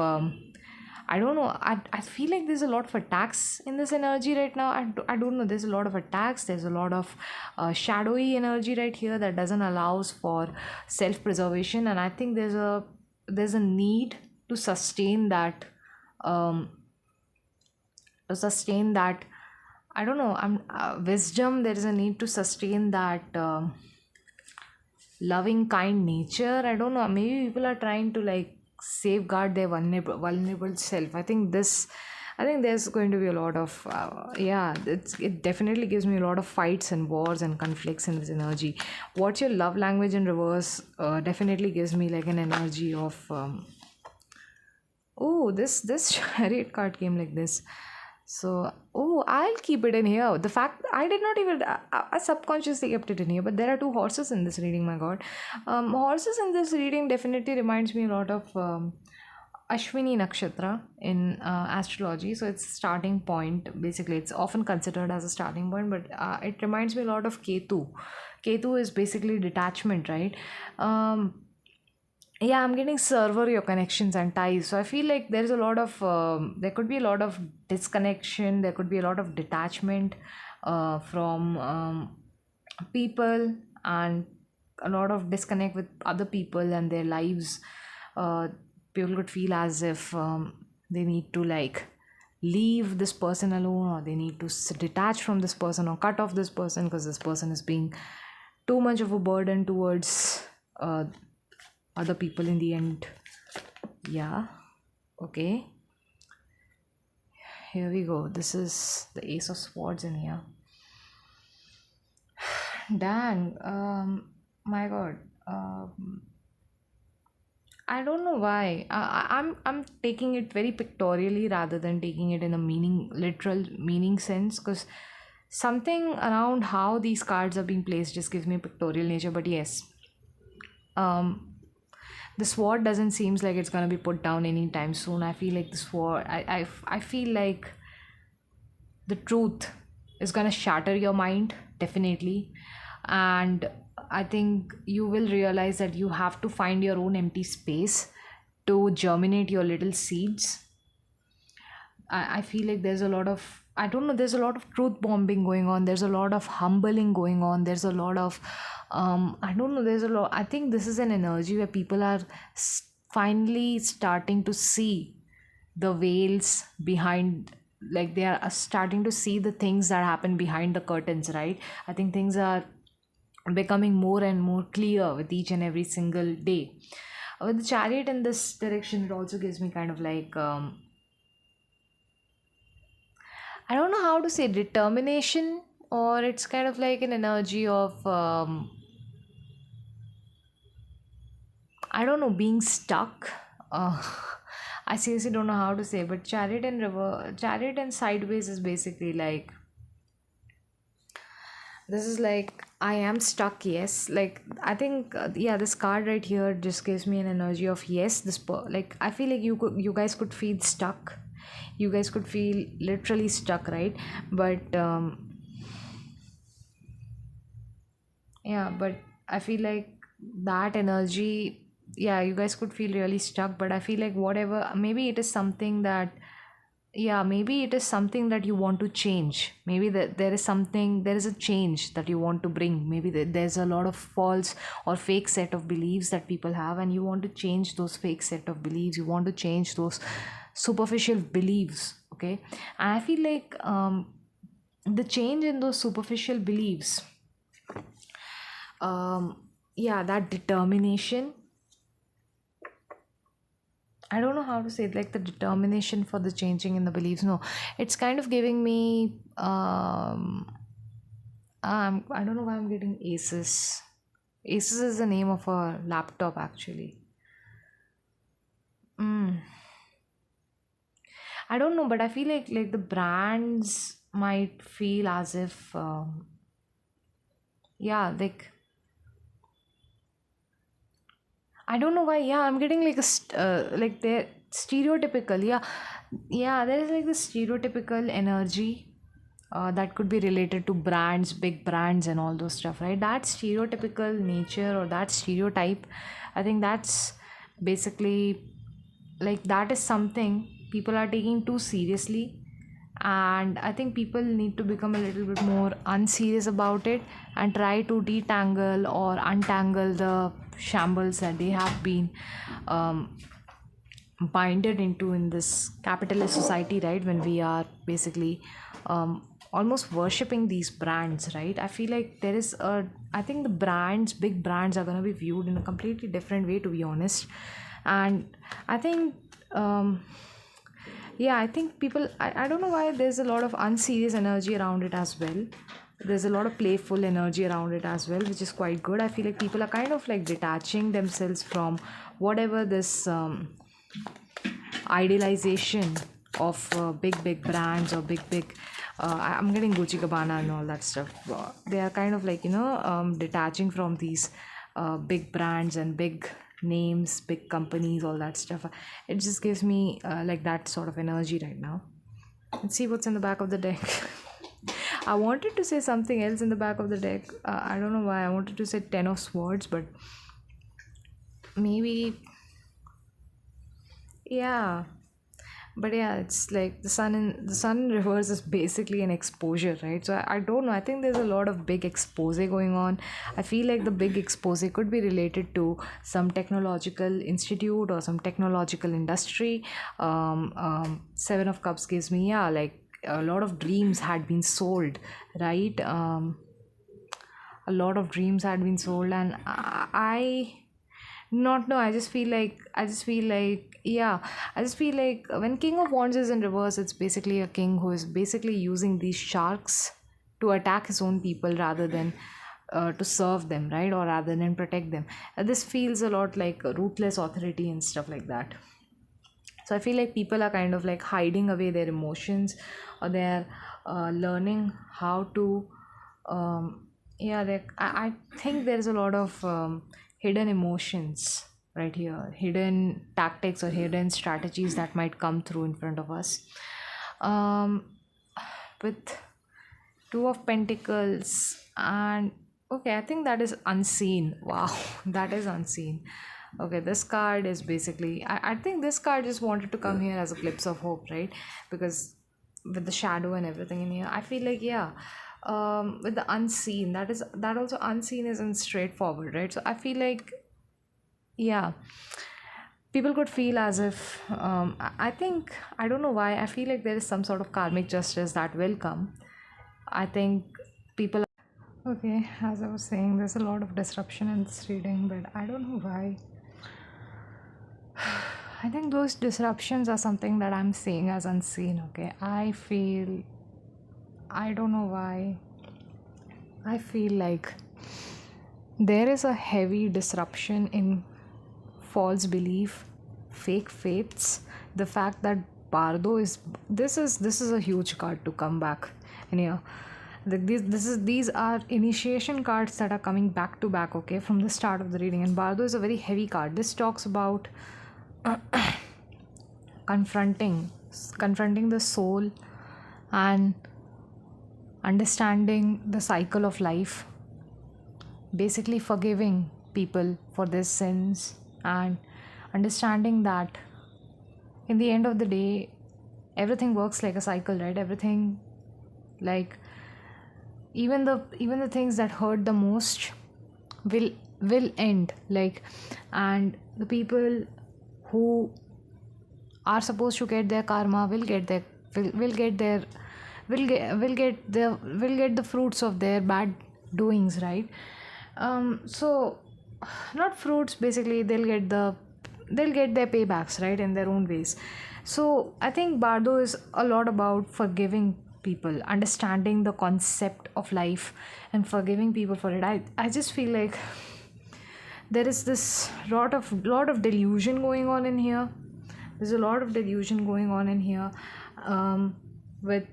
I don't know. I feel like there's a lot of attacks in this energy right now. I don't know. There's a lot of attacks. There's a lot of shadowy energy right here that doesn't allows for self preservation. And I think there's a need to sustain that um, I don't know, I'm wisdom. There is a need to sustain that loving kind nature. I don't know, maybe people are trying to like safeguard their vulnerable self. I think there's going to be a lot of yeah, it definitely gives me a lot of fights and wars and conflicts in this energy. What's your love language in reverse definitely gives me like an energy of oh, this chariot card came like this. So, oh, I'll keep it in here. The fact I did not even, I subconsciously kept it in here. But there are two horses in this reading, my god. Horses in this reading definitely reminds me a lot of Ashwini Nakshatra in astrology. So it's starting point. Basically, it's often considered as a starting point, but it reminds me a lot of Ketu. Ketu is basically detachment, right? Yeah, I'm getting server your connections and ties. So I feel like there's a lot of there could be a lot of disconnection. There could be a lot of detachment from people, and a lot of disconnect with other people and their lives. uh, People could feel as if they need to like leave this person alone, or they need to detach from this person or cut off this person because this person is being too much of a burden towards uh, other people in the end. Yeah, okay, here we go. This is the Ace of Swords in here. Dang, my god. I don't know why. I'm taking it very pictorially rather than taking it in a literal meaning sense, because something around how these cards are being placed just gives me a pictorial nature. But yes, um, the sword doesn't seems like it's gonna be put down anytime soon. I feel like the sword. I feel like the truth is going to shatter your mind, definitely. And I think you will realize that you have to find your own empty space to germinate your little seeds. I feel like there's a lot of, I don't know, there's a lot of truth bombing going on, there's a lot of humbling going on, there's a lot of I don't know, there's a lot. I think this is an energy where people are finally starting to see the veils behind, like they are starting to see the things that happen behind the curtains, right? I think things are becoming more and more clear with each and every single day. With the Chariot in this direction, it also gives me kind of like I don't know how to say, determination, or it's kind of like an energy of I don't know, being stuck. Uh, I seriously don't know how to say, but Chariot and Sideways is basically like, this is like I am stuck. Yes, like I think yeah, this card right here just gives me an energy of yes. Like I feel like you guys could feel stuck. You guys could feel literally stuck, right? But yeah, but I feel like that energy, yeah, you guys could feel really stuck, but I feel like whatever, maybe it is something that, yeah, maybe it is something that you want to change. Maybe that there is a change that you want to bring. Maybe there's a lot of false or fake set of beliefs that people have, and you want to change those fake set of beliefs. You want to change those superficial beliefs, okay? And I feel like the change in those superficial beliefs, yeah, that determination, I don't know how to say it, like the determination for the changing in the beliefs. No, it's kind of giving me I don't know why I'm getting Asus. Asus is the name of a laptop actually. I don't know, but I feel like the brands might feel as if yeah, like I don't know why. Yeah, I'm getting like like they're stereotypical. Yeah, yeah. There is like this stereotypical energy that could be related to brands, big brands, and all those stuff, right? That stereotypical nature or that stereotype, I think that's basically like that is something people are taking too seriously, and I think people need to become a little bit more unserious about it and try to detangle or untangle the shambles that they have been um, binded into in this capitalist society, right? When we are basically almost worshipping these brands, right? I feel like there is a, I think the brands, big brands, are going to be viewed in a completely different way, to be honest. And I think yeah, I think people, I don't know why there's a lot of unserious energy around it as well. There's a lot of playful energy around it as well, which is quite good. I feel like people are kind of like detaching themselves from whatever this idealization of big brands or big I'm getting Gucci Gabbana and all that stuff. They are kind of like, you know, detaching from these big brands and big names, big companies, all that stuff. It just gives me like that sort of energy right now. Let's see what's in the back of the deck. I wanted to say something else in the back of the deck. I don't know why I wanted to say 10 of swords, but maybe, yeah, But yeah, it's like the sun in reverse is basically an exposure, right? So I don't know, I think there's a lot of big expose going on. I feel like the big expose could be related to some technological institute or some technological industry. Seven of Cups gives me, yeah, like a lot of dreams had been sold, right? A lot of dreams had been sold, and I not know, I just feel like yeah, I just feel like when King of Wands is in reverse, it's basically a king who is basically using these sharks to attack his own people rather than to serve them, right? Or rather than protect them. This feels a lot like a ruthless authority and stuff like that. So I feel like people are kind of like hiding away their emotions, or they're learning how to yeah, I think there's a lot of hidden emotions right here, hidden tactics or hidden strategies that might come through in front of us. um, with Two of Pentacles and okay, I think that is unseen. Wow, that is unseen. Okay, this card is basically, I think this card just wanted to come here as a glimpse of hope, right? Because with the shadow and everything in here, I feel like yeah, with the unseen, that also unseen isn't straightforward, right? So I feel like yeah, people could feel as if I think, I don't know why, I feel like there is some sort of karmic justice that will come. I think people. Okay, as I was saying, there's a lot of disruption in this reading, but I don't know why. I think those disruptions are something that I'm seeing as unseen, okay? I don't know why. I feel like there is a heavy disruption in false belief, fake faiths. The fact that Bardo is this is a huge card to come back, and yeah, these are initiation cards that are coming back to back. Okay, from the start of the reading, and Bardo is a very heavy card. This talks about confronting confronting the soul and understanding the cycle of life, basically forgiving people for their sins, and understanding that in the end of the day everything works like a cycle, right? Everything, like even the things that hurt the most will will end, like, and the people who are supposed to get their karma will get their will get the fruits of their bad doings, right? So not fruits, basically they'll get their paybacks, right, in their own ways. So I think Bardo is a lot about forgiving people, understanding the concept of life and forgiving people for it. I just feel like there is this lot of delusion going on in here. There's a lot of delusion going on in here, with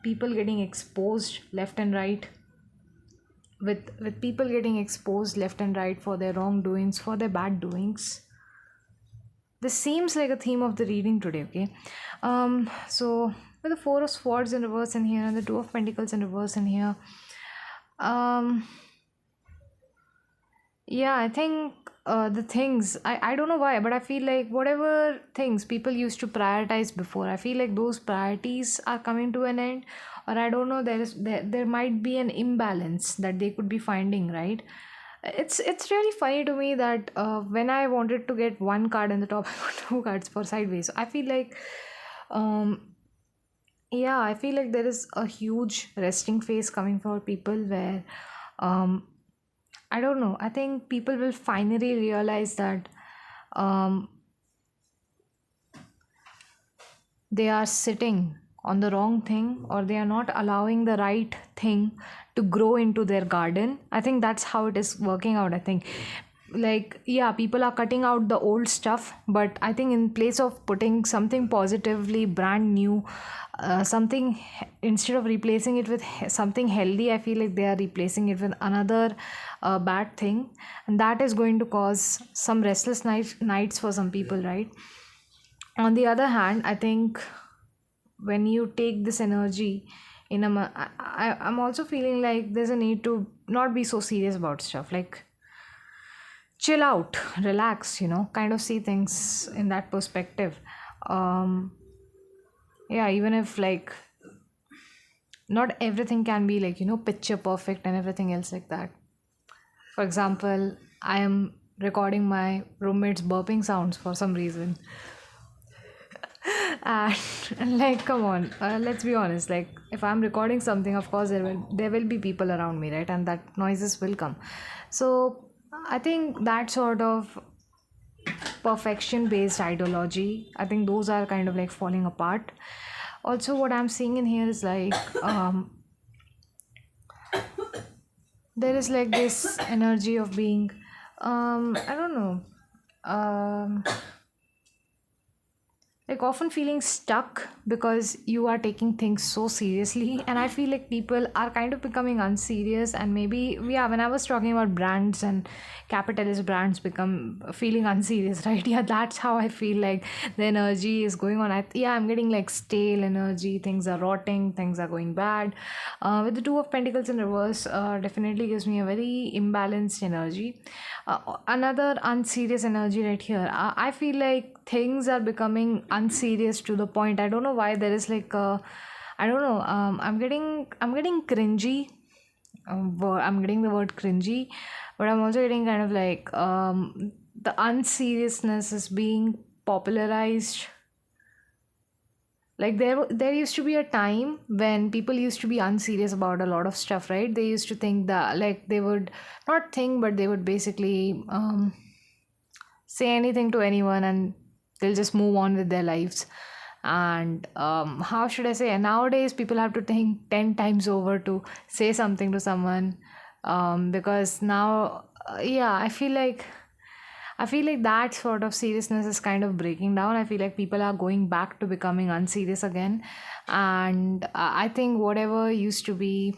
people getting exposed left and right, with people getting exposed left and right for their wrongdoings, for their bad doings. This seems like a theme of the reading today, okay? So with the Four of Swords in reverse in here and the Two of Pentacles in reverse in here, um yeah, I think the things, I don't know why, but I feel like whatever things people used to prioritize before, I feel like those priorities are coming to an end, or I don't know, there might be an imbalance that they could be finding, right? It's really funny to me that when I wanted to get one card in the top, I got two cards for sideways. So I feel like yeah, I feel like there is a huge resting phase coming for people where um I don't know. I think people will finally realize that um, they are sitting on the wrong thing, or they are not allowing the right thing to grow into their garden. I think that's how it is working out. I think, like, yeah, people are cutting out the old stuff, but I think in place of putting something positively brand new, instead of replacing it with something healthy, I feel like they are replacing it with another bad thing, and that is going to cause some restless nights for some people, right? On the other hand, I think when you take this energy in I'm also feeling like there's a need to not be so serious about stuff, like chill out, relax, kind of see things in that perspective. um yeah, even if like not everything can be like, picture perfect and everything else like that. For example, I am recording my roommate's burping sounds for some reason. And like, come on, let's be honest. Like, if I'm recording something, of course there will be people around me, right? And that noises will come. So I think that sort of perfection based ideology, I think those are kind of like falling apart. Also, what I'm seeing in here is like, there is like this energy of being, I don't know, um like often feeling stuck because you are taking things so seriously. And I feel like people are kind of becoming unserious. And maybe, yeah, when I was talking about brands and capitalist brands become feeling unserious, right? Yeah, that's how I feel like the energy is going on. Yeah, I'm getting like stale energy, things are rotting, things are going bad. With the two of pentacles in reverse, definitely gives me a very imbalanced energy. Another unserious energy right here. I feel like things are becoming unserious to the point. I don't know why there is like I don't know. I'm getting cringy. I'm getting the word cringy, but I'm also getting kind of like the unseriousness is being popularized. Like there used to be a time when people used to be unserious about a lot of stuff, right? They used to think that like they would not think, but they would basically say anything to anyone and they'll just move on with their lives. And how should I say, nowadays people have to think 10 times over to say something to someone, because now yeah, I feel like that sort of seriousness is kind of breaking down. I feel like people are going back to becoming unserious again. And I think whatever used to be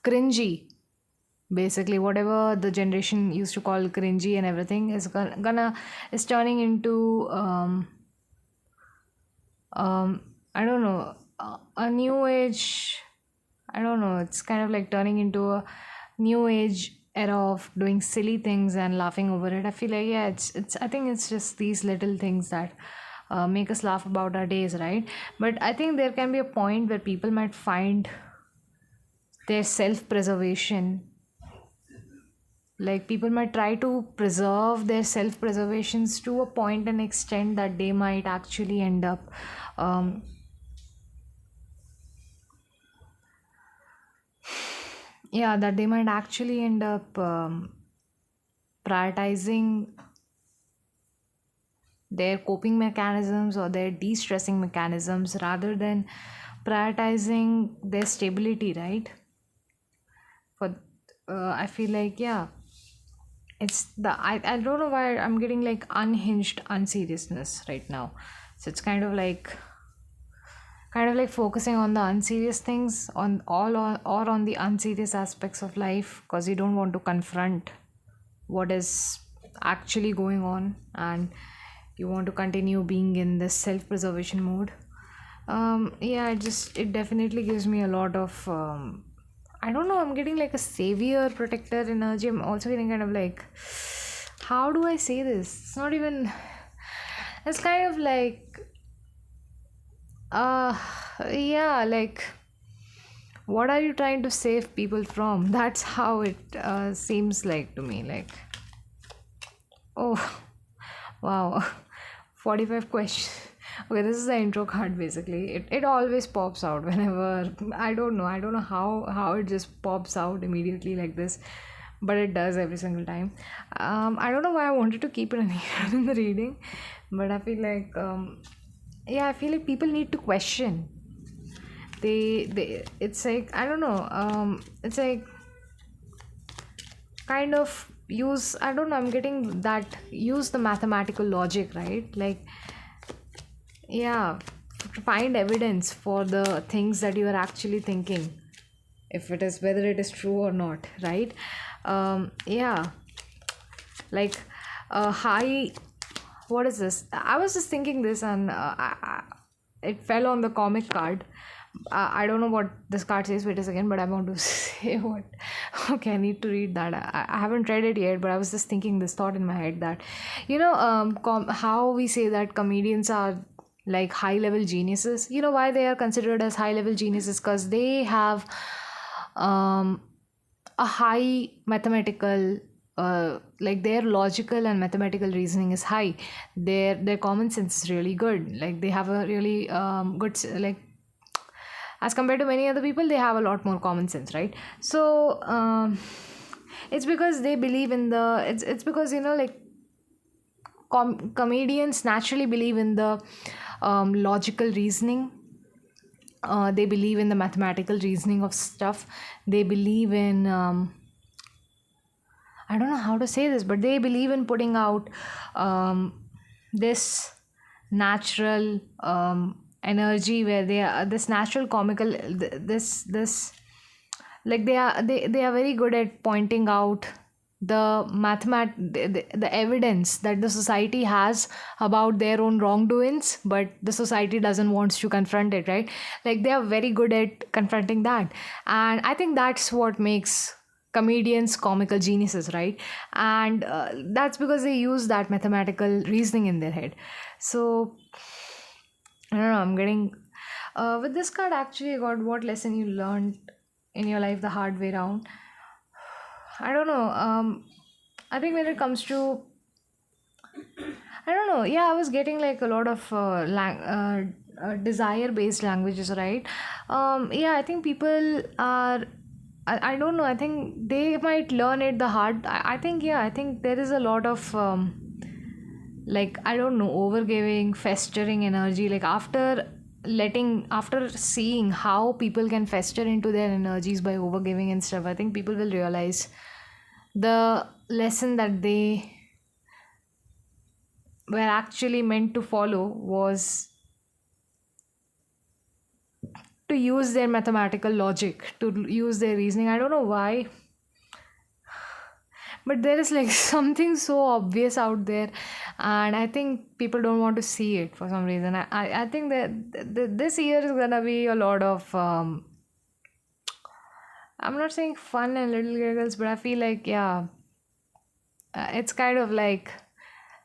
cringy, basically whatever the generation used to call cringy and everything, is gonna is turning into I don't know, a new age. I don't know, it's kind of like turning into a new age era of doing silly things and laughing over it. I feel like, yeah, it's I think it's just these little things that make us laugh about our days, right? But I think there can be a point where people might find their self preservation, like people might try to preserve their self preservations to a point and extent that they might actually end up um, yeah, that they might actually end up prioritizing their coping mechanisms or their de-stressing mechanisms rather than prioritizing their stability, right? For I feel like, yeah, it's the I don't know why I'm getting like unhinged unseriousness right now. So it's kind of like focusing on the unserious things on all or on the unserious aspects of life, because you don't want to confront what is actually going on, and you want to continue being in this self-preservation mode. Yeah, it definitely gives me a lot of I don't know, I'm getting like a savior protector energy. I'm also getting kind of like, how do I say this? It's not even, it's kind of like uh yeah, like, what are you trying to save people from? That's how it seems like to me. Like, oh, wow, 45 questions. Okay, this is the intro card basically. It always pops out whenever, I don't know how it just pops out immediately like this, but it does every single time. I don't know why I wanted to keep it in here in the reading, but I feel like yeah, I feel like people need to question. They it's like, I don't know, it's like kind of use, I don't know, I'm getting that, use the mathematical logic, right? Like, yeah, to find evidence for the things that you are actually thinking, if it is, whether it is true or not, right? Yeah, like high, what is this? I was just thinking this, and it fell on the comic card. I don't know what this card says. Wait a second, but I want to say what. Okay, I need to read that. I haven't read it yet, but I was just thinking this thought in my head that, how we say that comedians are like high level geniuses. You know why they are considered as high level geniuses? Because they have um, a high mathematical, like their logical and mathematical reasoning is high. Their common sense is really good. Like they have a really like, as compared to many other people, they have a lot more common sense, right? So it's because they believe in the, it's because, like, comedians naturally believe in the logical reasoning. They believe in the mathematical reasoning of stuff. They believe in, I don't know how to say this, but they believe in putting out this natural energy, where they are this natural comical, this like they are very good at pointing out the evidence that the society has about their own wrongdoings, but the society doesn't want to confront it, right? Like they are very good at confronting that, and I think that's what makes comedians comical geniuses, right? And that's because they use that mathematical reasoning in their head. So I don't know, I'm getting with this card, actually, I got what lesson you learned in your life the hard way around. I don't know. I think when it comes to, I don't know. Yeah, I was getting like a lot of desire-based languages, right? Yeah, I think people are. I don't know. I think they might learn it the hard. I think, yeah. I think there is a lot of like, I don't know, overgiving, festering energy. Like after seeing how people can fester into their energies by overgiving and stuff, I think people will realize the lesson that they were actually meant to follow was to use their mathematical logic, to use their reasoning. I don't know why, but there is like something so obvious out there, and I think people don't want to see it for some reason. I think that this year is gonna be a lot of I'm not saying fun and little giggles, but I feel like, yeah, it's kind of like,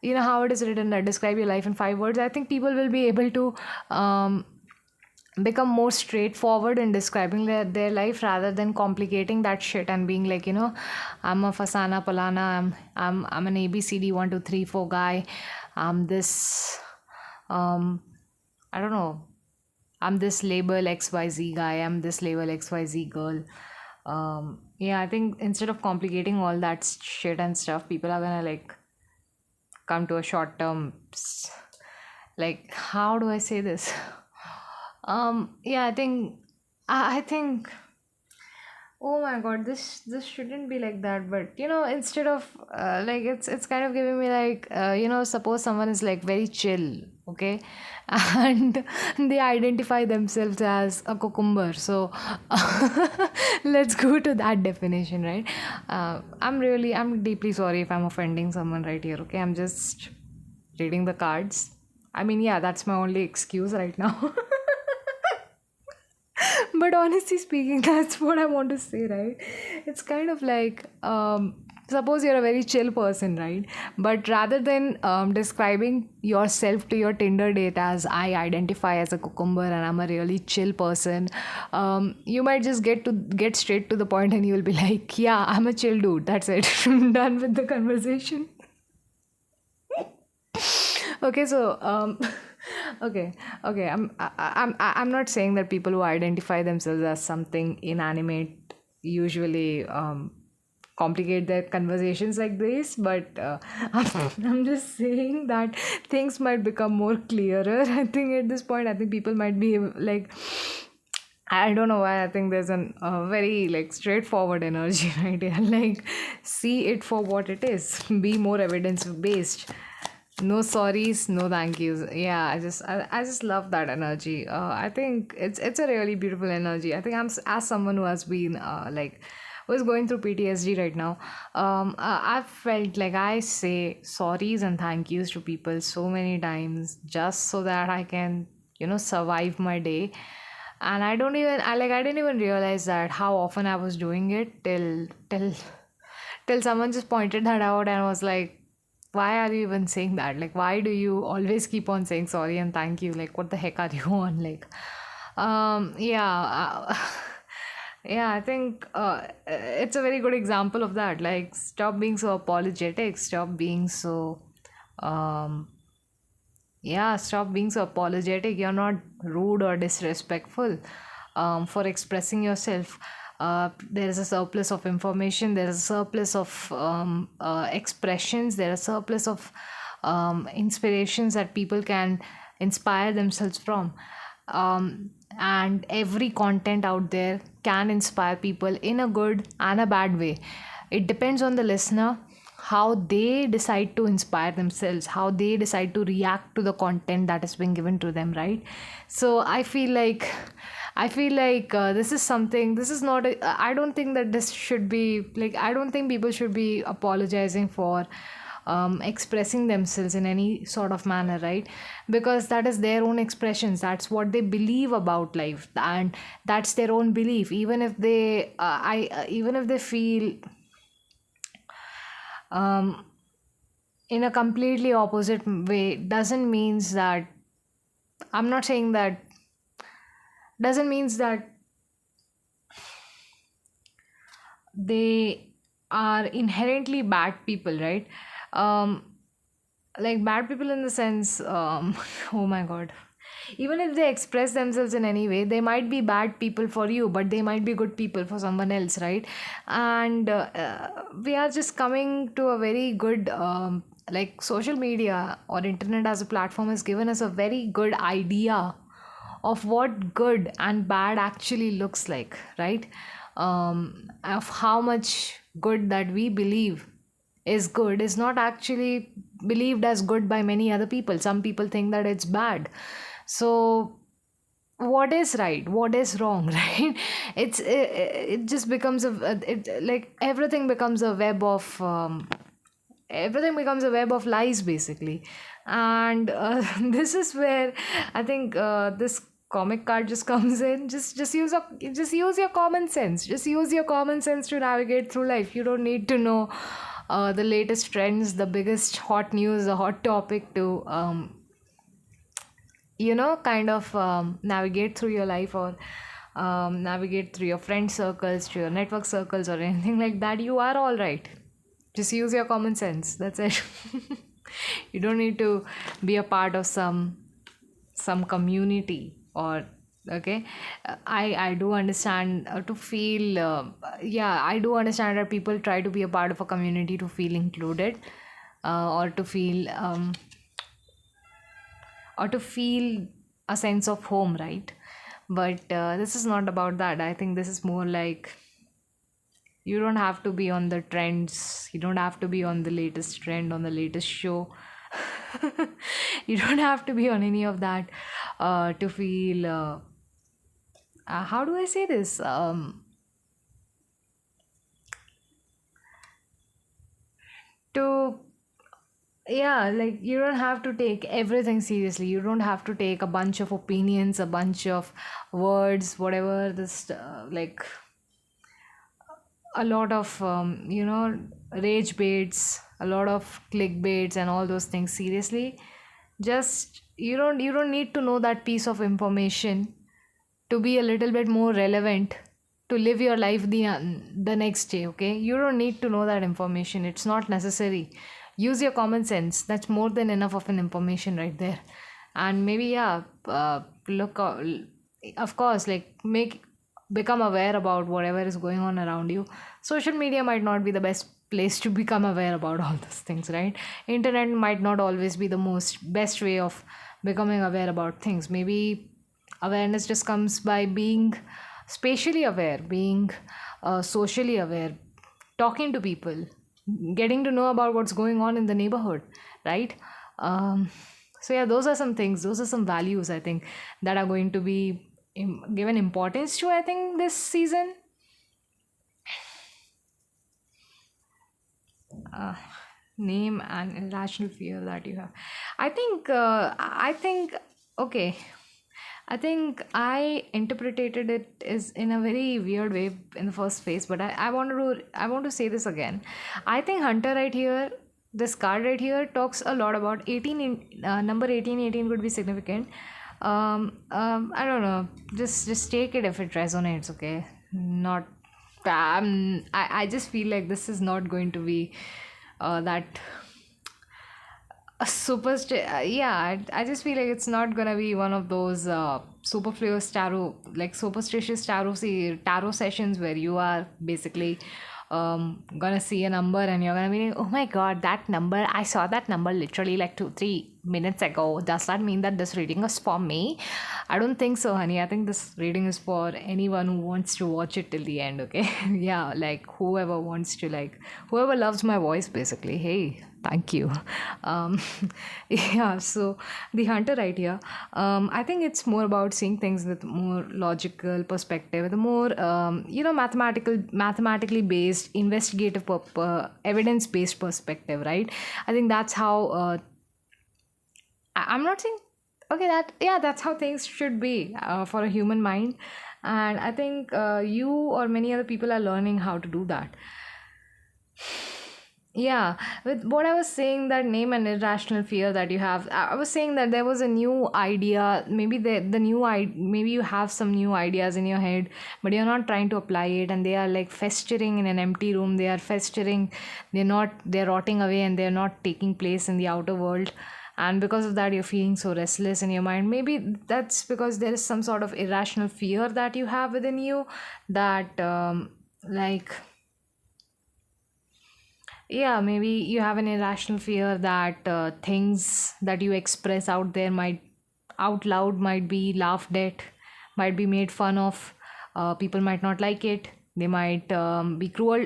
you know how it is written that describe your life in 5 words. I think people will be able to become more straightforward in describing their life, rather than complicating that shit and being like, I'm a Fasana Palana, I'm an ABCD 1 2 3 4 guy, I'm this I don't know, I'm this label XYZ guy, I'm this label XYZ girl. Yeah, I think instead of complicating all that shit and stuff, people are gonna like come to a short term, like, how do I say this? Yeah, I think oh my god, this shouldn't be like that, but instead of like, it's kind of giving me like, suppose someone is like very chill, okay, and they identify themselves as a cucumber. So let's go to that definition, right? I'm deeply sorry if I'm offending someone right here, okay? I'm just reading the cards. I mean, yeah, that's my only excuse right now. But honestly speaking, that's what I want to say, right? It's kind of like, suppose you're a very chill person, right? But rather than describing yourself to your Tinder date as, I identify as a cucumber and I'm a really chill person, you might just get straight to the point, and you'll be like, yeah, I'm a chill dude, that's it. Done with the conversation. Okay, so okay, I'm not saying that people who identify themselves as something inanimate usually complicate their conversations like this, but I'm just saying that things might become more clearer. I think at this point, I think people might be like, I don't know why, I think there's a very like straightforward energy right here. Like, see it for what it is. Be more evidence based. No sorries, no thank yous. Yeah, I just love that energy. I think it's a really beautiful energy. I think as someone who has been like, who is going through PTSD right now. I've felt like I say sorries and thank yous to people so many times just so that I can survive my day. And I didn't even realize that how often I was doing it till someone just pointed that out and was like, why are you even saying that? Like, why do you always keep on saying sorry and thank you? Like, what the heck are you on? Like, yeah, yeah, I think it's a very good example of that. Like, stop being so apologetic, stop being so, um, yeah, stop being so apologetic. You're not rude or disrespectful for expressing yourself. There is a surplus of information, there is a surplus of expressions, there is a surplus of inspirations that people can inspire themselves from. And every content out there can inspire people in a good and a bad way. It depends on the listener, how they decide to inspire themselves, how they decide to react to the content that has been given to them, right? So I feel like this is something, this is not I don't think that this should be like, I don't think people should be apologizing for expressing themselves in any sort of manner, right? Because that is their own expressions, that's what they believe about life, and that's their own belief. Even if they even if they feel um, in a completely opposite way, doesn't means that, I'm not saying that, doesn't means that they are inherently bad people, right? um like bad people in the sense, oh my god, even if they express themselves in any way, they might be bad people for you, but they might be good people for someone else, right? And we are just coming to a very good, like, social media or internet as a platform has given us a very good idea of what good and bad actually looks like, right? Of how much good that we believe is good is not actually believed as good by many other people. Some people think that it's bad. So what is right, what is wrong, right? It just becomes like everything becomes a web of lies, basically. And this is where I think this comic card just comes in. Just use your common sense, just use your common sense to navigate through life. You don't need to know the latest trends, the biggest hot news, the hot topic to kind of navigate through your life, or navigate through your friend circles, through your network circles, or anything like that. You are all right. Just use your common sense, that's it. You don't need to be a part of some community, or okay. I do understand to feel yeah, I do understand that people try to be a part of a community to feel included, or to feel a sense of home, right? But this is not about that. I think this is more like, you don't have to be on the trends, you don't have to be on the latest trend, on the latest show. You don't have to be on any of that to feel how do I say this, to yeah, like, you don't have to take everything seriously. You don't have to take a bunch of opinions, a bunch of words, whatever this like a lot of rage baits, a lot of clickbaits and all those things seriously. Just, you don't need to know that piece of information to be a little bit more relevant to live your life the next day, okay? You don't need to know that information, it's not necessary. Use your common sense, that's more than enough of an information right there. And maybe, yeah, look, of course, like, become aware about whatever is going on around you. Social media might not be the best place to become aware about all those things, right? Internet might not always be the most best way of becoming aware about things. Maybe awareness just comes by being spatially aware, being socially aware, talking to people, getting to know about what's going on in the neighborhood, right? So yeah, those are some things, those are some values, I think, that are going to be given importance to, I think, this season. Name an irrational fear that you have. I think okay, I think I interpreted it is in a very weird way in the first phase, but I want to say this again. I think Hunter right here this card right here talks a lot about 18 number 1818 could be significant. I don't know, just take it if it resonates, okay? Not I just feel like this is not going to be that a yeah, I just feel like it's not gonna be one of those superfluous tarot, like superstitious tarot sessions where you are basically gonna see a number and you're gonna be like, oh my god, that number, I saw that number literally like 2-3 minutes ago. Does that mean that this reading is for me? I don't think so, honey. I think this reading is for anyone who wants to watch it till the end, okay? Yeah, like whoever wants to, like, whoever loves my voice, basically. Hey, thank you. um yeah, so the hunter right here, I think it's more about seeing things with more logical perspective, with a more mathematically based, investigative evidence based perspective, right? I think that's how I'm not saying, okay, that, yeah, that's how things should be for a human mind. And I think you or many other people are learning how to do that. Yeah, with what I was saying, that name and irrational fear that you have, I was saying that there was a new idea. Maybe maybe you have some new ideas in your head, but you're not trying to apply it, and they are like festering in an empty room. They are festering. They're rotting away, and they're not taking place in the outer world. And because of that, you're feeling so restless in your mind. Maybe that's because there is some sort of irrational fear that you have within you, that like, yeah, maybe you have an irrational fear that things that you express out loud might be laughed at, might be made fun of. People might not like it. They might be cruel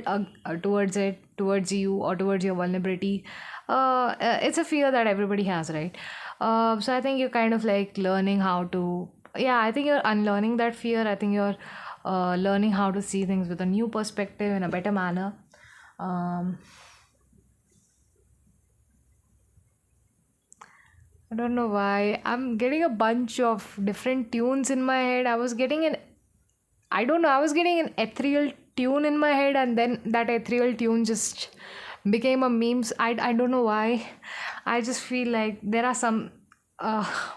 towards you, or towards your vulnerability. It's a fear that everybody has, right? So I think you're kind of like learning how to, yeah, I think you're unlearning that fear. I think you're learning how to see things with a new perspective, in a better manner. Um, I don't know why. I'm getting a bunch of different tunes in my head. I don't know, I was getting an ethereal tune in my head, and then that ethereal tune just became a meme. I don't know why. I just feel like there are some.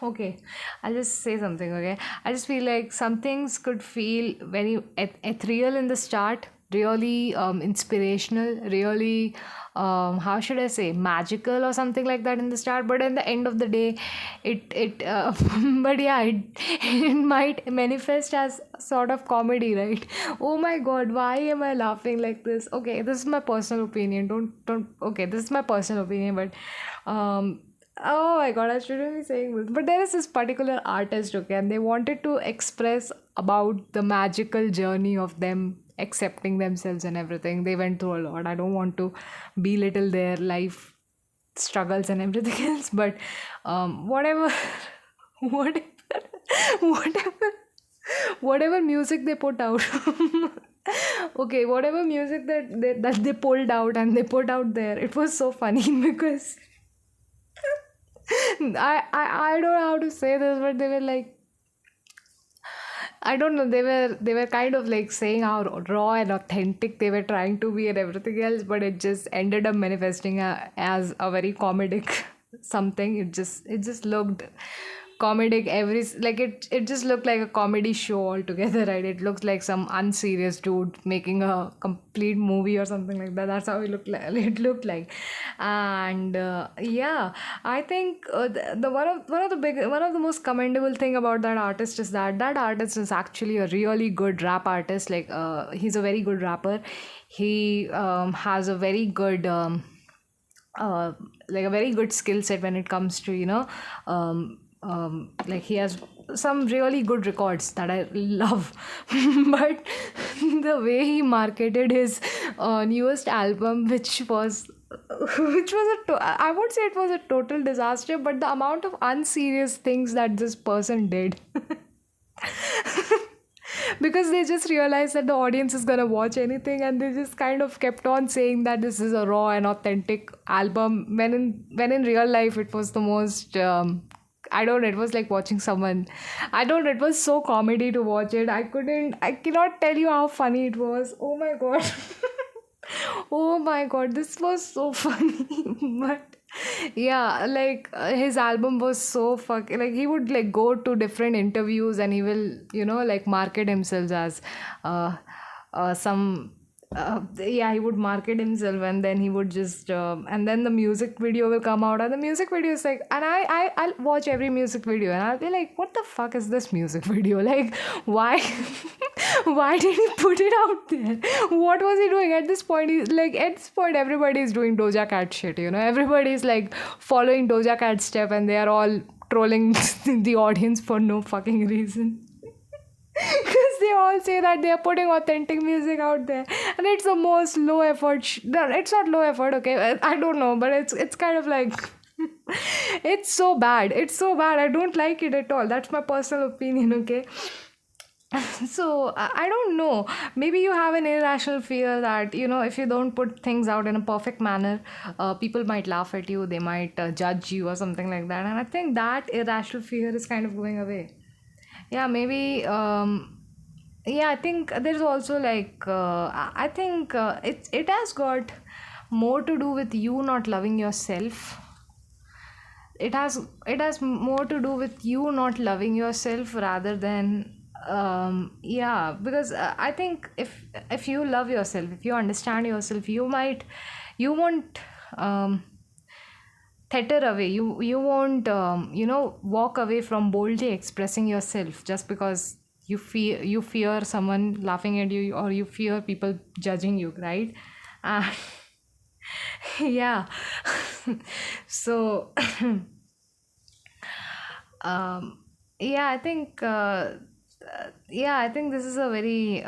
Okay, I'll just say something, okay? I just feel like some things could feel very ethereal in the start, really inspirational, really, how should I say, magical or something like that in the start, but at the end of the day, it but yeah, it might manifest as sort of comedy, right? Oh my god, why am I laughing like this? Okay, this is my personal opinion. Don't Okay, this is my personal opinion, but oh my god, I shouldn't be saying this. But there is this particular artist, okay, and they wanted to express about the magical journey of them accepting themselves and everything. They went through a lot. I don't want to belittle their life struggles and everything else, but whatever, whatever, whatever, whatever music they put out. Okay, whatever music that they pulled out and they put out there, it was so funny because I don't know how to say this, but they were like, I don't know, they were kind of like saying how raw and authentic they were trying to be and everything else, but it just ended up manifesting as a very comedic something. It just looked comedic, it just looked like a comedy show altogether, right? It looks like some unserious dude making a complete movie or something like that. That's how it looked like. It looked like. And yeah, I think the one of the most commendable thing about that artist is that artist is actually a really good rap artist. Like, he's a very good rapper. He has a very good like a very good skill set when it comes to, like, he has some really good records that I love. But the way he marketed his newest album, I would say it was a total disaster, but the amount of unserious things that this person did. Because they just realized that the audience is gonna watch anything, and they just kind of kept on saying that this is a raw and authentic album, when in real life it was the most I don't know, it was like watching someone. I don't know, it was so comedy to watch it. I cannot tell you how funny it was. Oh my god. Oh my god, this was so funny. But yeah, like his album was so like he would like go to different interviews and he will, like market himself as uh, some yeah, he would market himself, and then he would just and then the music video will come out, and the music video is like, and I'll watch every music video and I'll be like, what the fuck is this music video? Like, why why did he put it out there? What was he doing at this point? At this point everybody is doing Doja Cat shit, everybody is like following Doja Cat step, and they are all trolling the audience for no fucking reason. Because they all say that they are putting authentic music out there, and it's the most low effort. No, it's not low effort, okay? I don't know, but it's kind of like it's so bad. It's so bad. I don't like it at all. That's my personal opinion, okay? So I don't know. Maybe you have an irrational fear that if you don't put things out in a perfect manner, people might laugh at you. They might judge you or something like that. And I think that irrational fear is kind of going away. Yeah, maybe. Yeah, I think there's also like I think it has got more to do with you not loving yourself. It has more to do with you not loving yourself rather than yeah, because I think if you love yourself, if you understand yourself, you won't thetter away, you won't walk away from boldly expressing yourself just because you fear someone laughing at you, or you fear people judging you, right? uh, yeah. So um, yeah, I think yeah, I think this is a very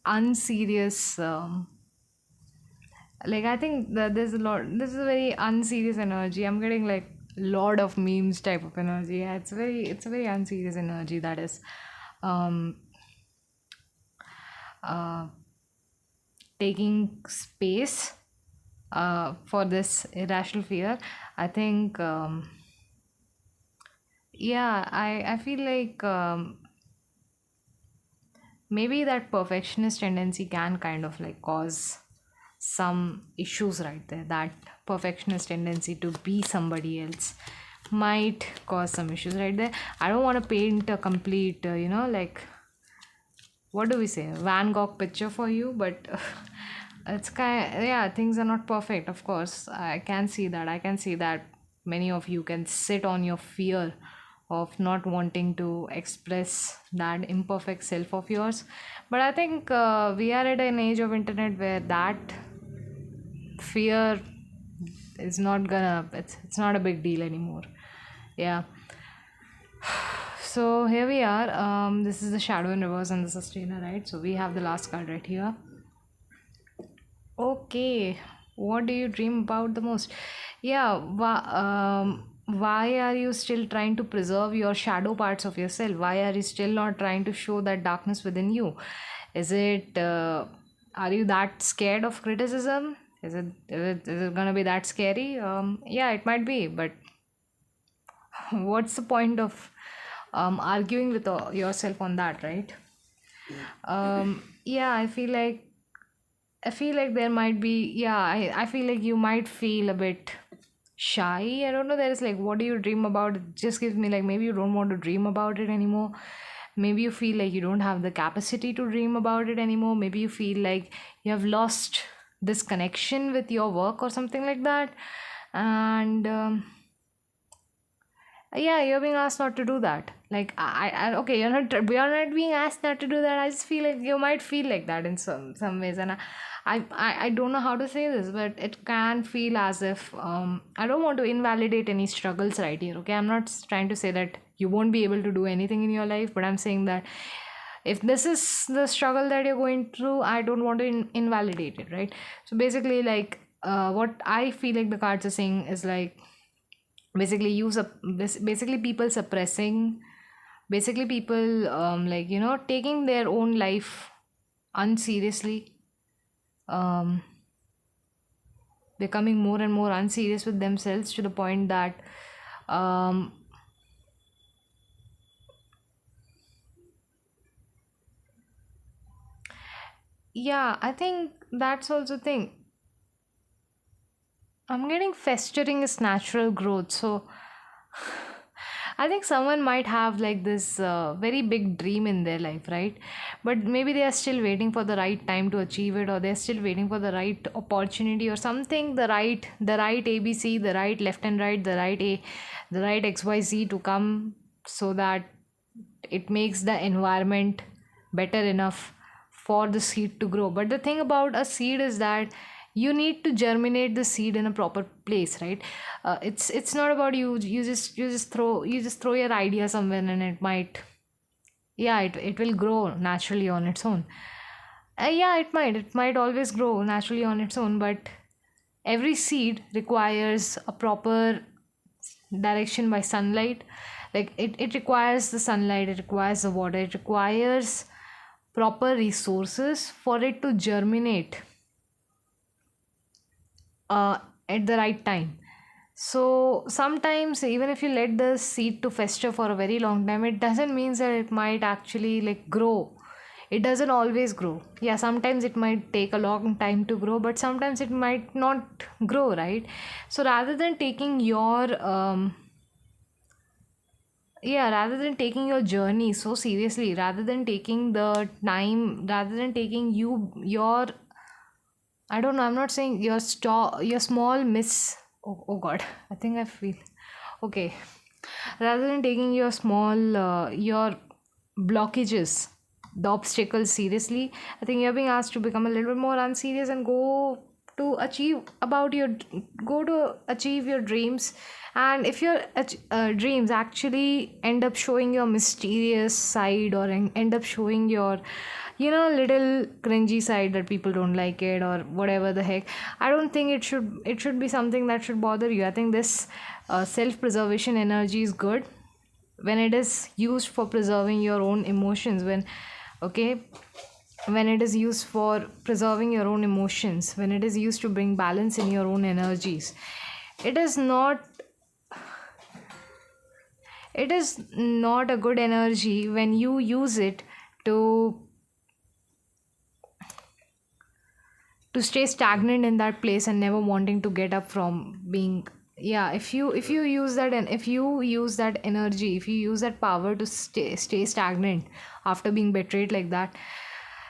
unserious like, I think that there's a lot, this is a very unserious energy. I'm getting like lot of memes type of energy. Yeah, it's a very unserious energy that is um uh taking space for this irrational fear. I think yeah, I feel like maybe that perfectionist tendency can kind of like cause some issues right there. That perfectionist tendency to be somebody else might cause some issues right there. I don't want to paint a complete like, what do we say, Van Gogh picture for you, but it's kind, yeah, things are not perfect, of course. I can see that many of you can sit on your fear of not wanting to express that imperfect self of yours. But I think we are at an age of internet where that fear is not gonna, it's not a big deal anymore. Yeah. So here we are. This is the shadow in reverse and the sustainer, right? So we have the last card right here. Okay, what do you dream about the most? Yeah, why are you still trying to preserve your shadow parts of yourself? Why are you still not trying to show that darkness within you? Is it, are you that scared of criticism? Is it gonna be that scary? Yeah, it might be, but what's the point of arguing with yourself on that, right? Yeah, I feel like there might be, yeah, I feel like you might feel a bit shy. I don't know. There is like, what do you dream about? It just gives me like, maybe you don't want to dream about it anymore. Maybe you feel like you don't have the capacity to dream about it anymore. Maybe you feel like you have lost this connection with your work or something like that. And yeah, you're being asked not to do that. Like, okay, we are not being asked not to do that. I just feel like you might feel like that in some ways. And I don't know how to say this, but it can feel as if I don't want to invalidate any struggles right here, okay? I'm not trying to say that you won't be able to do anything in your life, but I'm saying that if this is the struggle that you're going through, I don't want to invalidate it, right? So basically, like, what I feel like the cards are saying is like, basically basically people suppressing, basically people like, taking their own life unseriously, um becoming more and more unserious with themselves to the point that um Yeah, I think that's also thing. I'm getting festering is natural growth. So I think someone might have like this very big dream in their life, right? But maybe they are still waiting for the right time to achieve it, or they're still waiting for the right opportunity or something, the right ABC, the right left and right, the right XYZ to come, so that it makes the environment better enough for the seed to grow. But the thing about a seed is that you need to germinate the seed in a proper place, right? It's not about you just throw your idea somewhere and it might, yeah, it will grow naturally on its own. Yeah, it might always grow naturally on its own, but every seed requires a proper direction by sunlight. Like it requires the sunlight, it requires the water, it requires proper resources for it to germinate uh, at the right time. So sometimes even if you let the seed to fester for a very long time, it doesn't mean that it might actually like grow. It doesn't always grow. Yeah, sometimes it might take a long time to grow, but sometimes it might not grow, right? So rather than taking your journey so seriously, rather than taking the time, rather than taking your, I don't know, I'm not saying your small miss. Oh God, I think I feel okay. Rather than taking your small your blockages, the obstacles seriously, I think you're being asked to become a little bit more unserious and go to achieve your dreams. And if your dreams actually end up showing your mysterious side, or end up showing your little cringy side that people don't like it or whatever the heck, I don't think it should be something that should bother you. I think this self preservation energy is good when it is used for preserving your own emotions. Okay, when it is used for preserving your own emotions, when it is used to bring balance in your own energies, it is not it is not a good energy when you use it to stay stagnant in that place and never wanting to get up from being. Yeah, if you use that, and if you use that energy, if you use that power to stay stagnant after being betrayed like that,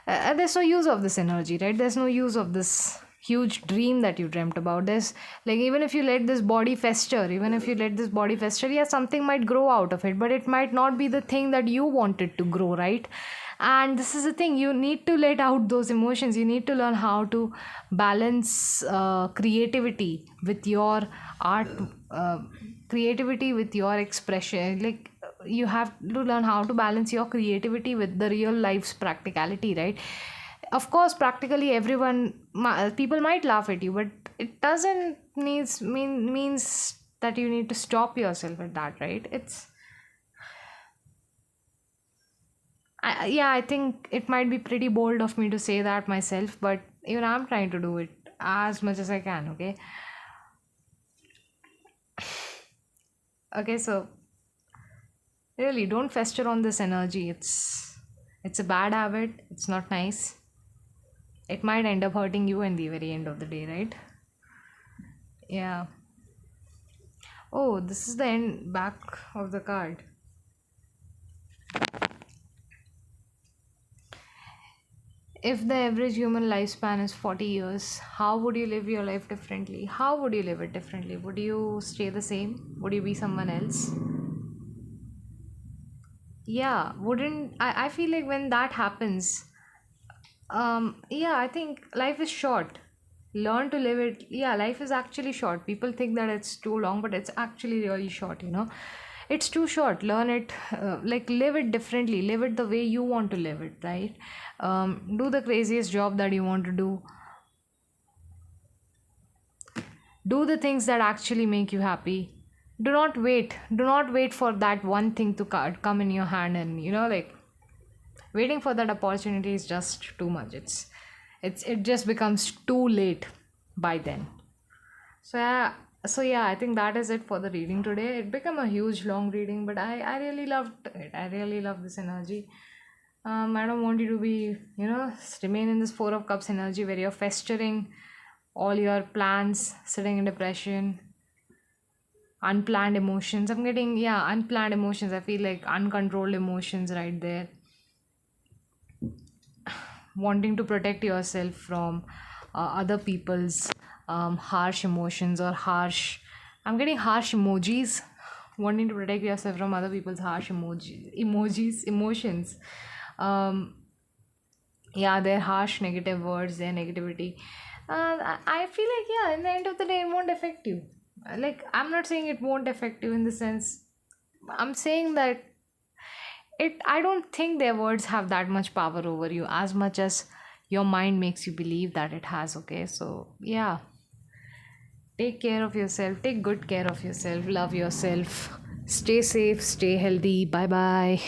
there's no use of this energy, right? There's no use of this huge dream that you dreamt about. There's like, even if you let this body fester, yeah, something might grow out of it, but it might not be the thing that you wanted to grow, right? And this is the thing, you need to let out those emotions. You need to learn how to balance creativity with your art, uh, creativity with your expression. Like, you have to learn how to balance your creativity with the real life's practicality, right? Of course, practically people might laugh at you, but it doesn't means that you need to stop yourself at that, right? Yeah, I think it might be pretty bold of me to say that myself, but even I'm trying to do it as much as I can, okay? Okay, so really don't fester on this energy. It's a bad habit. It's not nice. It might end up hurting you in the very end of the day, right? Yeah. Oh, this is the end back of the card. If the average human lifespan is 40 years, how would you live your life differently? How would you live it differently? Would you stay the same? Would you be someone else? Yeah, wouldn't I feel like when that happens, yeah, I think life is short. Learn to live it. Yeah, life is actually short. People think that it's too long, but it's actually really short. It's too short. Learn it, like, live it differently. Live it the way you want to live it, right? Do the craziest job that you want to do. Do the things that actually make you happy. Do not wait for that one thing to come in your hand, and like, waiting for that opportunity is just too much. It just becomes too late by then. So yeah, I think that is it for the reading today. It became a huge long reading, but I really loved it. I really love this energy. I don't want you to be, remain in this Four of Cups energy where you're festering all your plans, sitting in depression, unplanned emotions. I'm getting, yeah, unplanned emotions. I feel like uncontrolled emotions right there. Wanting to protect yourself from other people's harsh emotions or harsh. I'm getting harsh emojis. Wanting to protect yourself from other people's harsh emotions. Um, yeah, their harsh negative words, their negativity. I feel like, yeah, in the end of the day, it won't affect you. Like, I'm not saying it won't affect you in the sense, I'm saying that I don't think their words have that much power over you as much as your mind makes you believe that it has. Okay, so yeah, take care of yourself, take good care of yourself, love yourself, stay safe, stay healthy. Bye bye.